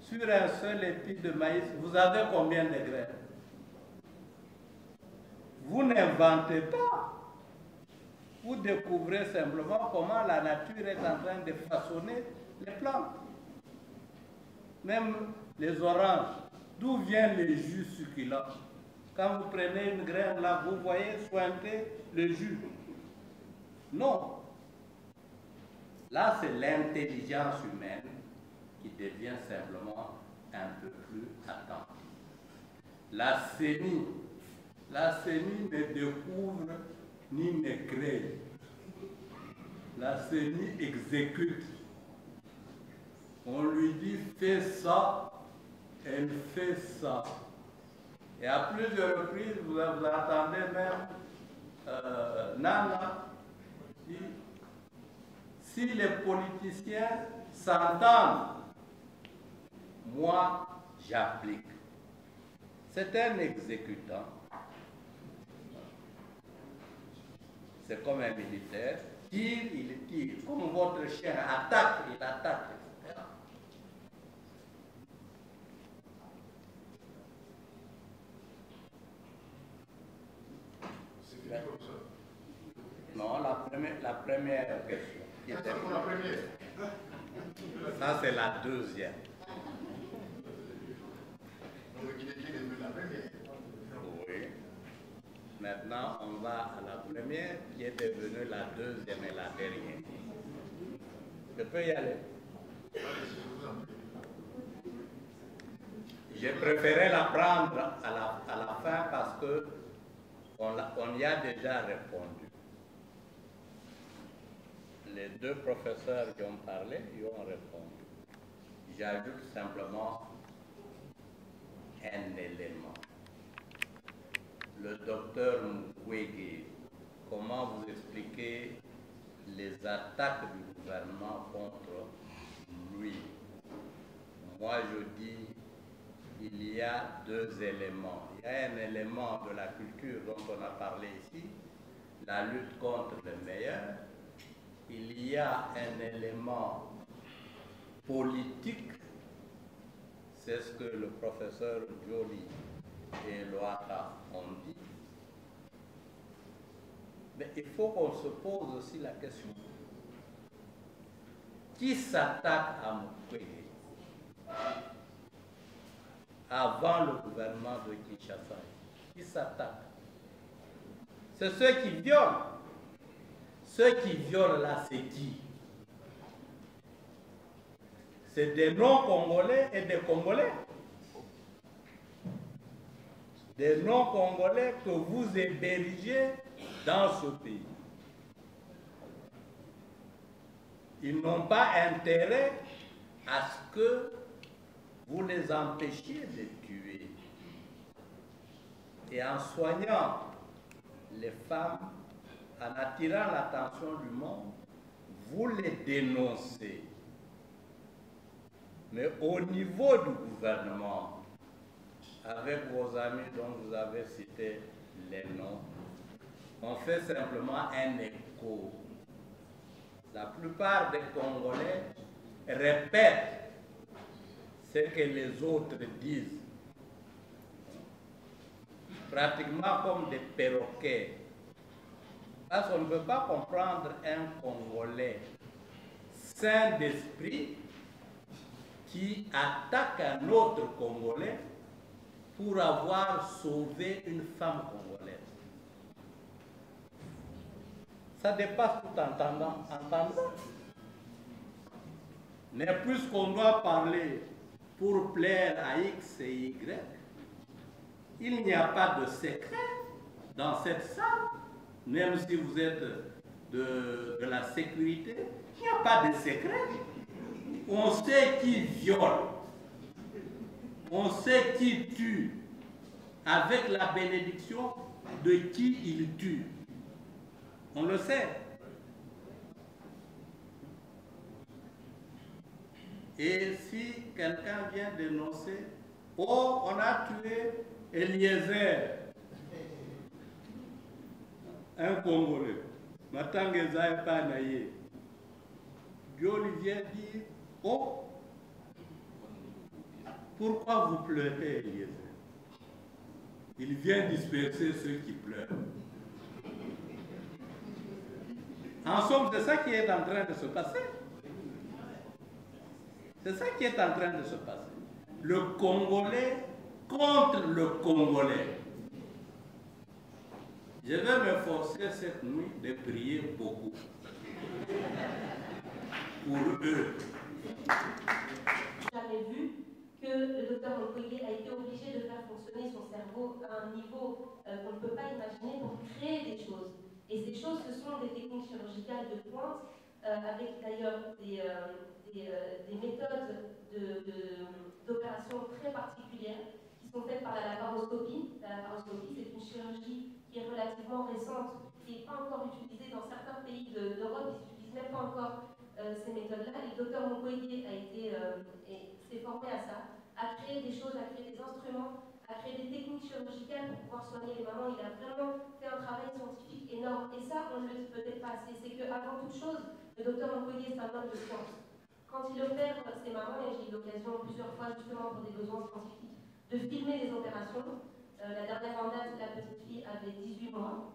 Sur un seul épi de maïs, vous avez combien de graines? Vous n'inventez pas. Vous découvrez simplement comment la nature est en train de façonner les plantes. Même les oranges, d'où viennent les jus succulents? Quand vous prenez une graine là, vous voyez sointer le jus. Non. Là, c'est l'intelligence humaine qui devient simplement un peu plus attentive. La CENI ne découvre ni ne crée. La CENI exécute. On lui dit fais ça, elle fait ça. Et à plusieurs reprises, vous entendez même Nana dire si les politiciens s'entendent, moi j'applique. C'est un exécutant. C'est comme un militaire. Tire, il tire. Comme votre chien attaque, il attaque, etc. C'est fini comme ça. Non, la première question. C'est pour la première. Ça, c'est la deuxième. Donc, il est devenu la première. Oui. Maintenant, on va à la première qui est devenue la deuxième et la dernière. Je peux y aller? Allez-y, je vous en prie. J'ai préféré la prendre à la fin parce que on y a déjà répondu. Les deux professeurs qui ont parlé y ont répondu. J'ajoute simplement un élément. Le docteur Mukwege, comment vous expliquez les attaques du gouvernement contre lui? Moi, je dis il y a deux éléments. Il y a un élément de la culture dont on a parlé ici, la lutte contre le meilleur. Il y a un élément politique, c'est ce que le professeur Joly et Loata ont dit. Mais il faut qu'on se pose aussi la question. Qui s'attaque à Mukwege avant le gouvernement de Kinshasa? Qui s'attaque? C'est ceux qui violent. Ceux qui violent là, c'est qui? C'est des non-Congolais et des Congolais. Des non-Congolais que vous hébergez dans ce pays. Ils n'ont pas intérêt à ce que vous les empêchiez de tuer. Et en soignant les femmes, en attirant l'attention du monde, vous les dénoncez. Mais au niveau du gouvernement, avec vos amis dont vous avez cité les noms, on fait simplement un écho. La plupart des Congolais répètent ce que les autres disent, pratiquement comme des perroquets. Parce qu'on ne peut pas comprendre un Congolais sain d'esprit qui attaque un autre Congolais pour avoir sauvé une femme congolaise. Ça dépasse tout entendant. Mais puisqu'on doit parler pour plaire à X et Y, il n'y a pas de secret dans cette salle, même si vous êtes de la sécurité, il n'y a pas de secret. On sait qui viole, on sait qui tue, avec la bénédiction de qui il tue. On le sait. Et si quelqu'un vient dénoncer, oh, on a tué Eliezer, un Congolais, Matangeza et Panaye, Dieu lui vient dire, oh, pourquoi vous pleurez Eliezer? Il vient disperser ceux qui pleurent. En somme, c'est ça qui est en train de se passer. C'est ça qui est en train de se passer. Le Congolais contre le Congolais. Je vais m'efforcer cette nuit de prier beaucoup pour eux. J'avais vu que le docteur Mukwege a été obligé de faire fonctionner son cerveau à un niveau qu'on ne peut pas imaginer pour créer des choses. Et ces choses, ce sont des techniques chirurgicales de pointe, avec d'ailleurs des méthodes d'opération très particulières qui sont faites par la laparoscopie. La laparoscopie, c'est une chirurgie qui est relativement récente, qui n'est pas encore utilisée dans certains pays d'Europe. Ils n'utilisent même pas encore ces méthodes-là. Et le docteur Mukwege s'est formé à ça, à créer des choses, à créer des instruments, à créer des techniques chirurgicales pour pouvoir soigner les mamans. Il a vraiment fait un travail scientifique énorme. Et ça, on ne le dit peut-être pas assez. C'est qu'avant toute chose, le docteur Mukwege, c'est un homme de science. Quand il opère ses mamans, et j'ai eu l'occasion plusieurs fois, justement pour des besoins scientifiques, de filmer les opérations. La dernière en date, la petite fille avait 18 mois.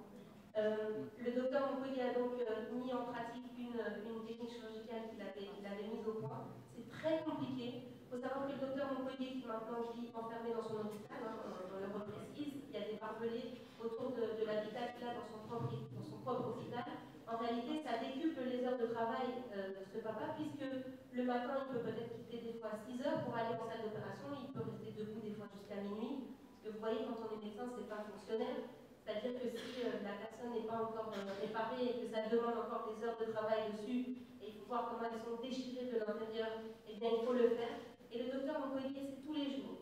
Le docteur Mukwege a donc mis en pratique une technique chirurgicale qu'il avait mise au point. C'est très compliqué. Il faut savoir que le docteur Mukwege, qui maintenant vit enfermé dans son hôpital, on le reprécise, il y a des barbelés autour de l'habitat qu'il a dans son propre hôpital. En réalité, ça décuple les heures de travail de ce papa, puisque le matin, il peut peut-être quitter des fois 6 heures pour aller en salle d'opération, il peut rester debout des fois jusqu'à minuit. Parce que vous voyez, quand on est médecin, c'est pas fonctionnel. C'est-à-dire que si la personne n'est pas encore réparée et que ça demande encore des heures de travail dessus, et il faut voir comment elles sont déchirées de l'intérieur, eh bien il faut le faire. Et le docteur Mukwege, c'est tous les jours,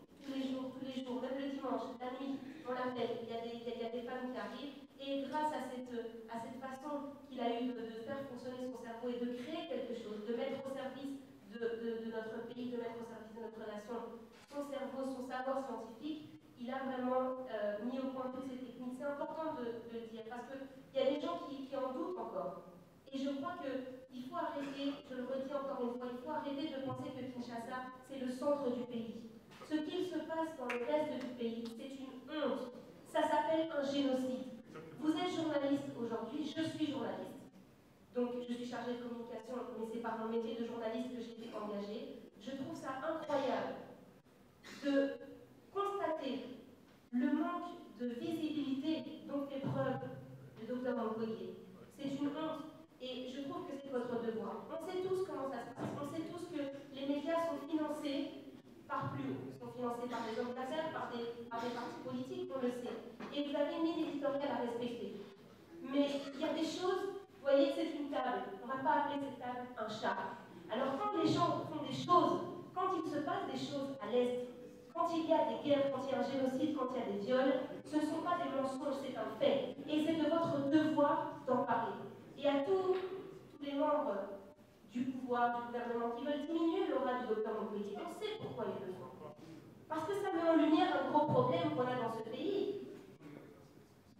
même le dimanche, la nuit, on l'appelle. Il y a des femmes qui arrivent, et grâce à cette façon qu'il a eu de faire fonctionner son cerveau et de créer quelque chose, de mettre au service de notre pays, de mettre au service de notre nation, son cerveau, son savoir scientifique, il a vraiment mis au point toutes ces techniques. C'est important de le dire, parce qu'il y a des gens qui en doutent encore. Et je crois qu'il faut arrêter, je le redis encore une fois, il faut arrêter de penser que Kinshasa, c'est le centre du pays. Ce qu'il se passe dans le reste du pays, c'est une honte. Ça s'appelle un génocide. Vous êtes journaliste aujourd'hui, je suis journaliste. Donc je suis chargée de communication, mais c'est par mon métier de journaliste que j'ai été engagée. Je trouve ça incroyable de constater le manque de visibilité dont fait preuve le docteur Mukwege. C'est une honte. Et je trouve que c'est votre devoir. On sait tous comment ça se passe. On sait tous que les médias sont financés par plus haut. Ils sont financés par des hommes d'affaires, par des partis politiques, on le sait. Et vous avez une ligne éditoriale à respecter. Mais il y a des choses, vous voyez, c'est une table. On ne va pas appeler cette table un char. Alors quand les gens font des choses, quand il se passe des choses à l'Est, quand il y a des guerres, quand il y a un génocide, quand il y a des viols, ce ne sont pas des mensonges, c'est un fait. Et c'est de votre devoir d'en parler. Et à tous les membres du pouvoir, du gouvernement qui veulent diminuer l'aura du docteur Mukwege, on sait pourquoi ils le font. Parce que ça met en lumière un gros problème qu'on a dans ce pays.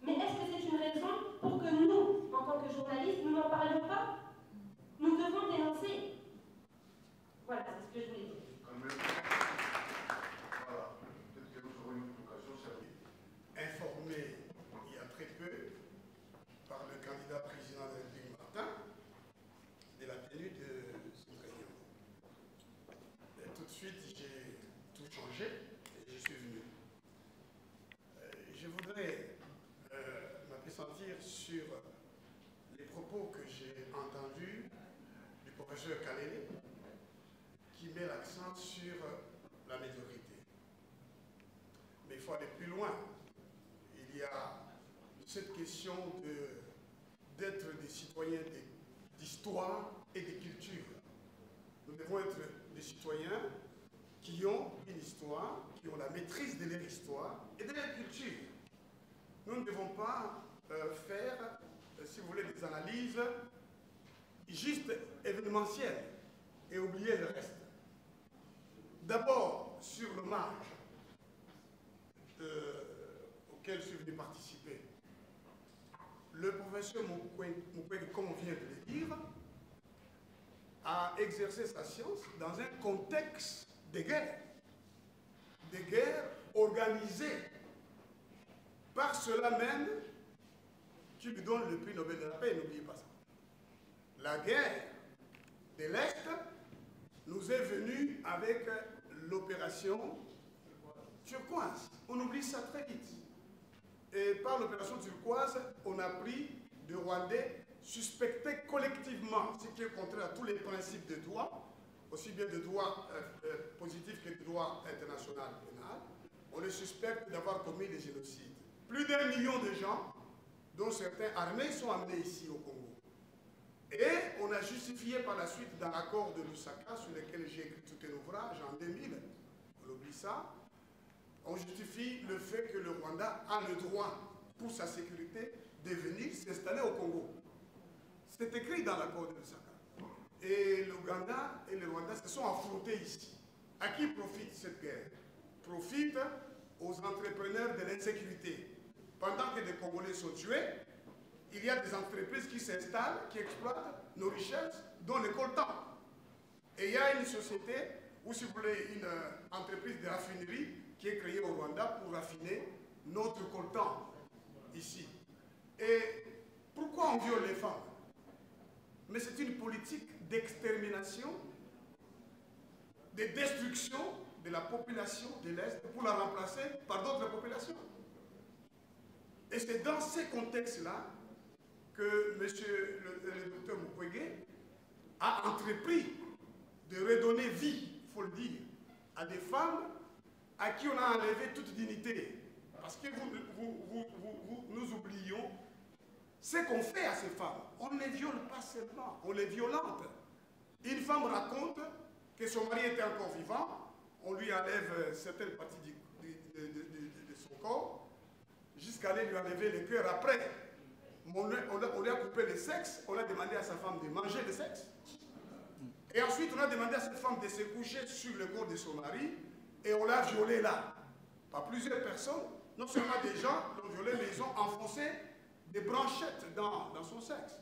Mais est-ce que c'est une raison pour que nous, en tant que journalistes, nous n'en parlions pas? Nous devons dénoncer. Voilà, c'est ce que je voulais dire. Voilà, peut-être que nous aurons une occasion, informé il y a très peu par le candidat président de la République Martin de la tenue de cette réunion. Et tout de suite, j'ai tout changé et je suis venu. Je voudrais m'appesantir sur les propos que j'ai entendus du professeur Kalele qui met l'accent sur la médiocrité. Mais il faut aller plus loin. Il y a cette question d'être des citoyens d'histoire et de culture. Nous devons être des citoyens qui ont une histoire, qui ont la maîtrise de leur histoire et de leur culture. Nous ne devons pas faire, si vous voulez, des analyses juste événementielles et oublier le reste. D'abord, sur l'hommage auquel je suis venu participer, le professeur Mukwege, comme on vient de le dire, a exercé sa science dans un contexte de guerre organisées par ceux-là même qui lui donnent le prix Nobel de la paix, n'oubliez pas ça. La guerre de l'Est nous est venue avec l'opération turquoise. On oublie ça très vite. Et par l'opération turquoise, on a pris des Rwandais suspectés collectivement, ce qui est contraire à tous les principes de droit, aussi bien de droit positif que de droit international pénal. On les suspecte d'avoir commis des génocides. Plus d'1 million de gens, dont certains armés, sont amenés ici au Congo. Et on a justifié par la suite dans l'accord de Lusaka, sur lequel j'ai écrit tout un ouvrage en 2000, on oublie ça, on justifie le fait que le Rwanda a le droit, pour sa sécurité, de venir s'installer au Congo. C'est écrit dans l'accord de Lusaka. Et l'Ouganda et le Rwanda se sont affrontés ici. À qui profite cette guerre? Profite aux entrepreneurs de l'insécurité. Pendant que des Congolais sont tués, il y a des entreprises qui s'installent, qui exploitent nos richesses, dont le coltan. Et il y a une société, ou si vous voulez, une entreprise de raffinerie qui est créée au Rwanda pour raffiner notre coltan, ici. Et pourquoi on viole les femmes? Mais c'est une politique d'extermination, de destruction de la population de l'Est pour la remplacer par d'autres populations. Et c'est dans ces contextes-là que le docteur Mukwege a entrepris de redonner vie, il faut le dire, à des femmes à qui on a enlevé toute dignité. Parce que nous oublions ce qu'on fait à ces femmes. On ne les viole pas seulement, on les violente. Une femme raconte que son mari était encore vivant, on lui enlève certaines parties de son corps, jusqu'à aller lui enlever le cœur après. On lui a coupé le sexe, on a demandé à sa femme de manger le sexe. Et ensuite, on a demandé à cette femme de se coucher sur le corps de son mari, et on l'a violée là. Par plusieurs personnes, non seulement des gens l'ont violée, mais ils ont enfoncé des branchettes dans son sexe.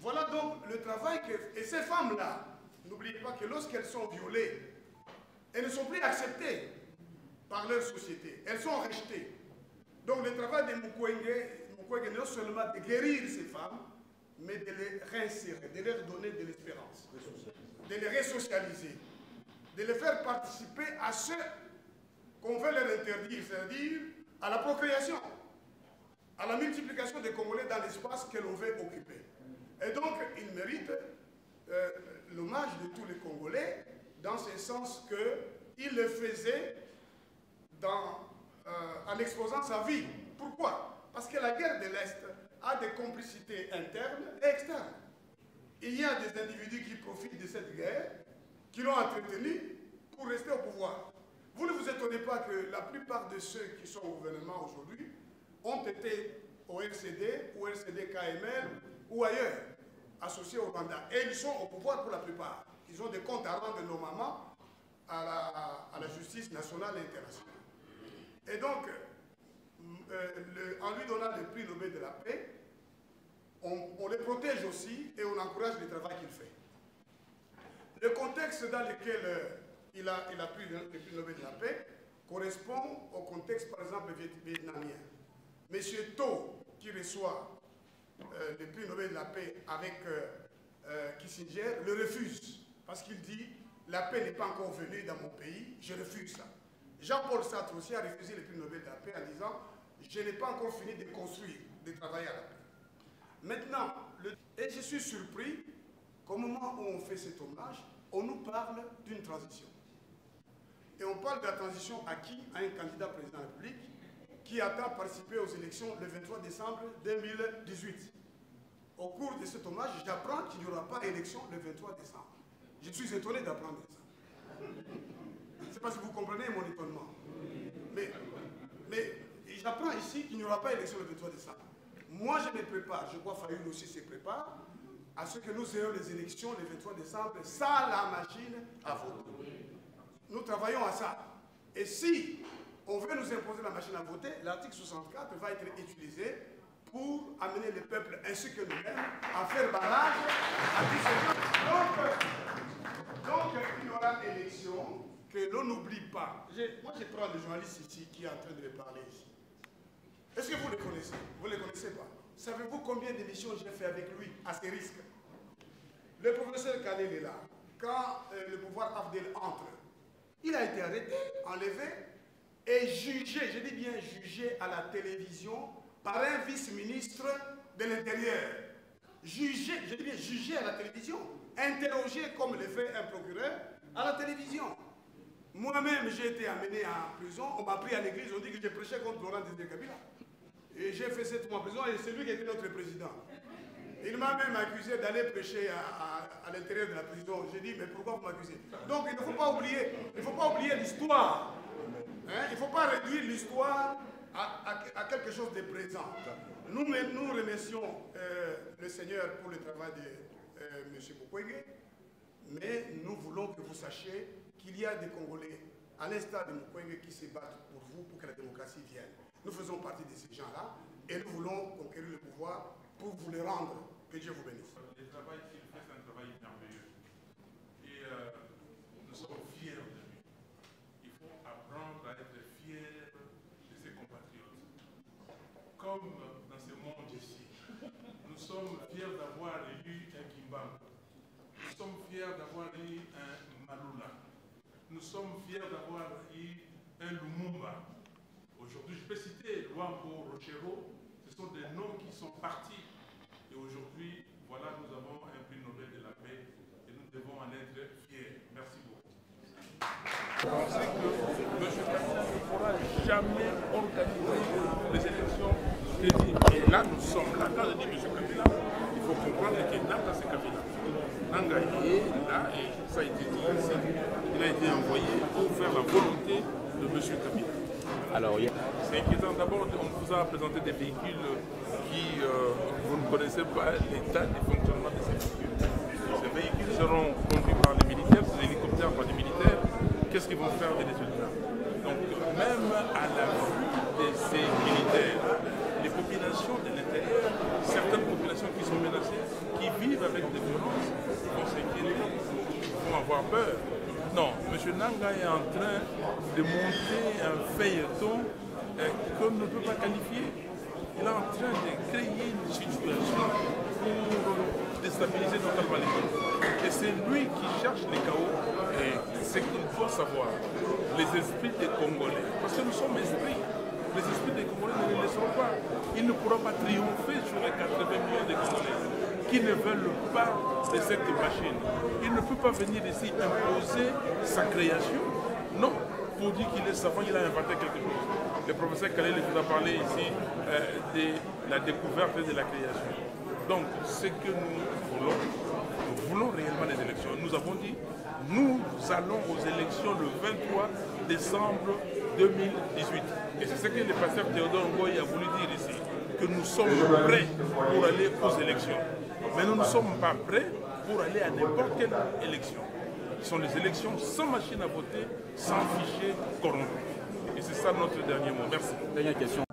Voilà donc le travail que... Et ces femmes-là, n'oubliez pas que lorsqu'elles sont violées, elles ne sont plus acceptées par leur société. Elles sont rejetées. Donc le travail de Mukwege non seulement de guérir ces femmes, mais de les réinsérer, de leur donner de l'espérance, de les resocialiser, de les faire participer à ce qu'on veut leur interdire, c'est-à-dire à la procréation, à la multiplication des Congolais dans l'espace que l'on veut occuper. Et donc, il mérite l'hommage de tous les Congolais, dans ce sens qu'il le faisait en exposant sa vie. Pourquoi? Parce que la guerre de l'Est a des complicités internes et externes. Il y a des individus qui profitent de cette guerre, qui l'ont entretenue pour rester au pouvoir. Vous ne vous étonnez pas que la plupart de ceux qui sont au gouvernement aujourd'hui ont été au RCD ou RCD-KML ou ailleurs, associés au Rwanda. Et ils sont au pouvoir pour la plupart. Ils ont des comptes à rendre normalement à la justice nationale et internationale. Et donc, en lui donnant le prix Nobel de la paix, on les protège aussi et on encourage le travail qu'il fait. Le contexte dans lequel il a pris le prix Nobel de la paix correspond au contexte, par exemple, vietnamien. Monsieur To, qui reçoit le prix Nobel de la paix avec Kissinger, le refuse parce qu'il dit « la paix n'est pas encore venue dans mon pays, je refuse ça ». Jean-Paul Sartre aussi a refusé le prix Nobel de la paix en disant « je n'ai pas encore fini de construire, de travailler à la paix ». Maintenant, et je suis surpris qu'au moment où on fait cet hommage, on nous parle d'une transition. Et on parle de la transition à qui? À un candidat président de la République qui attend participer aux élections le 23 décembre 2018. au cours de cet hommage, j'apprends qu'il n'y aura pas élection le 23 décembre. Je suis étonné d'apprendre ça. Je ne sais pas si vous comprenez mon étonnement. Mais j'apprends ici qu'il n'y aura pas élection le 23 décembre. Moi, je me prépare, je crois que Fayoul aussi se prépare, à ce que nous ayons les élections le 23 décembre sans la machine à voter. Nous travaillons à ça. Et si on veut nous imposer la machine à voter, l'article 64 va être utilisé pour amener le peuple ainsi que nous-mêmes à faire barrage à tout ce donc, il y aura élection que l'on n'oublie pas. Moi, je prends le journaliste ici qui est en train de me parler ici. Est-ce que vous le connaissez? Vous ne le connaissez pas? Savez-vous combien d'émissions j'ai fait avec lui à ses risques? Le professeur Kalel est là. Quand le pouvoir Afdel entre, il a été arrêté, enlevé et jugé, je dis bien jugé à la télévision par un vice-ministre de l'Intérieur. Jugé, je dis bien jugé à la télévision, interrogé comme le fait un procureur à la télévision. Moi-même, j'ai été amené en prison, on m'a pris à l'église, on dit que j'ai prêché contre Laurent Désiré Kabila. Et j'ai fait 7 mois en prison et c'est lui qui était notre président. Il m'a même accusé d'aller prêcher à l'intérieur de la prison. J'ai dit, mais pourquoi vous m'accusez? Donc il ne faut pas oublier l'histoire. Hein? Il ne faut pas réduire l'histoire à quelque chose de présent. Nous remercions le Seigneur pour le travail de M. Mukwege, mais nous voulons que vous sachiez qu'il y a des Congolais, à l'instar de Mukwege, qui se battent pour vous, pour que la démocratie vienne. Nous faisons partie de ces gens-là et nous voulons conquérir le pouvoir pour vous le rendre. Que Dieu vous bénisse. Le travail qu'il fait, c'est un travail merveilleux. Et nous sommes fiers de lui. Il faut apprendre à être fiers de ses compatriotes. Comme dans ce monde ici, nous sommes fiers d'avoir élu un Kimbamba. Nous sommes fiers d'avoir eu un Malula. Nous sommes fiers d'avoir eu un Lumumba. Aujourd'hui, je peux citer Luambo, Rochero. Ce sont des noms qui sont partis. Et aujourd'hui, voilà, nous avons un prix Nobel de la paix et nous devons en être fiers. Merci beaucoup. Je pensais que M. Kabila ne pourra jamais organiser les élections crédibles. Et là, nous sommes là. Quand je dis M. Kabila, il faut comprendre que Nanga, c'est Kabila. Nanga est là et ça a été dit ici. Il a été envoyé pour faire la volonté de M. Kabila. Alors, c'est inquiétant. D'abord, on vous a présenté des véhicules qui, vous ne connaissez pas l'état du fonctionnement de ces véhicules. Ces véhicules seront conduits par les militaires, ces hélicoptères par les militaires. Qu'est-ce qu'ils vont faire des résultats? Donc, même à la vue de ces militaires, les populations de l'intérieur, certaines populations qui sont menacées, qui vivent avec des violences, vont s'inquiéter, vont avoir peur. Non, M. Nanga est en train de montrer un feuilleton qu'on ne peut pas qualifier. Il est en train de créer une situation pour déstabiliser totalement les pays. Et c'est lui qui cherche les chaos. Et c'est qu'il faut savoir, les esprits des Congolais, parce que nous sommes esprits, les esprits des Congolais ne les laisseront pas. Il ne pourra pas triompher sur les 80 millions de Congolais qui ne veulent pas de cette machine. Il ne peut pas venir ici imposer sa création. Non, pour dire qu'il est savant, il a inventé quelque chose. Le professeur Kalel vous a parlé ici de la découverte de la création. Donc, ce que nous voulons réellement les élections. Nous avons dit, nous allons aux élections le 23 décembre 2018. Et c'est ce que le pasteur Théodore Ngoy a voulu dire ici, que nous sommes prêts pour aller aux élections. Mais nous ne sommes pas prêts pour aller à n'importe quelle élection. Ce sont les élections sans machine à voter, sans fichier corrompu. Et c'est ça notre dernier mot. Merci. Dernière question.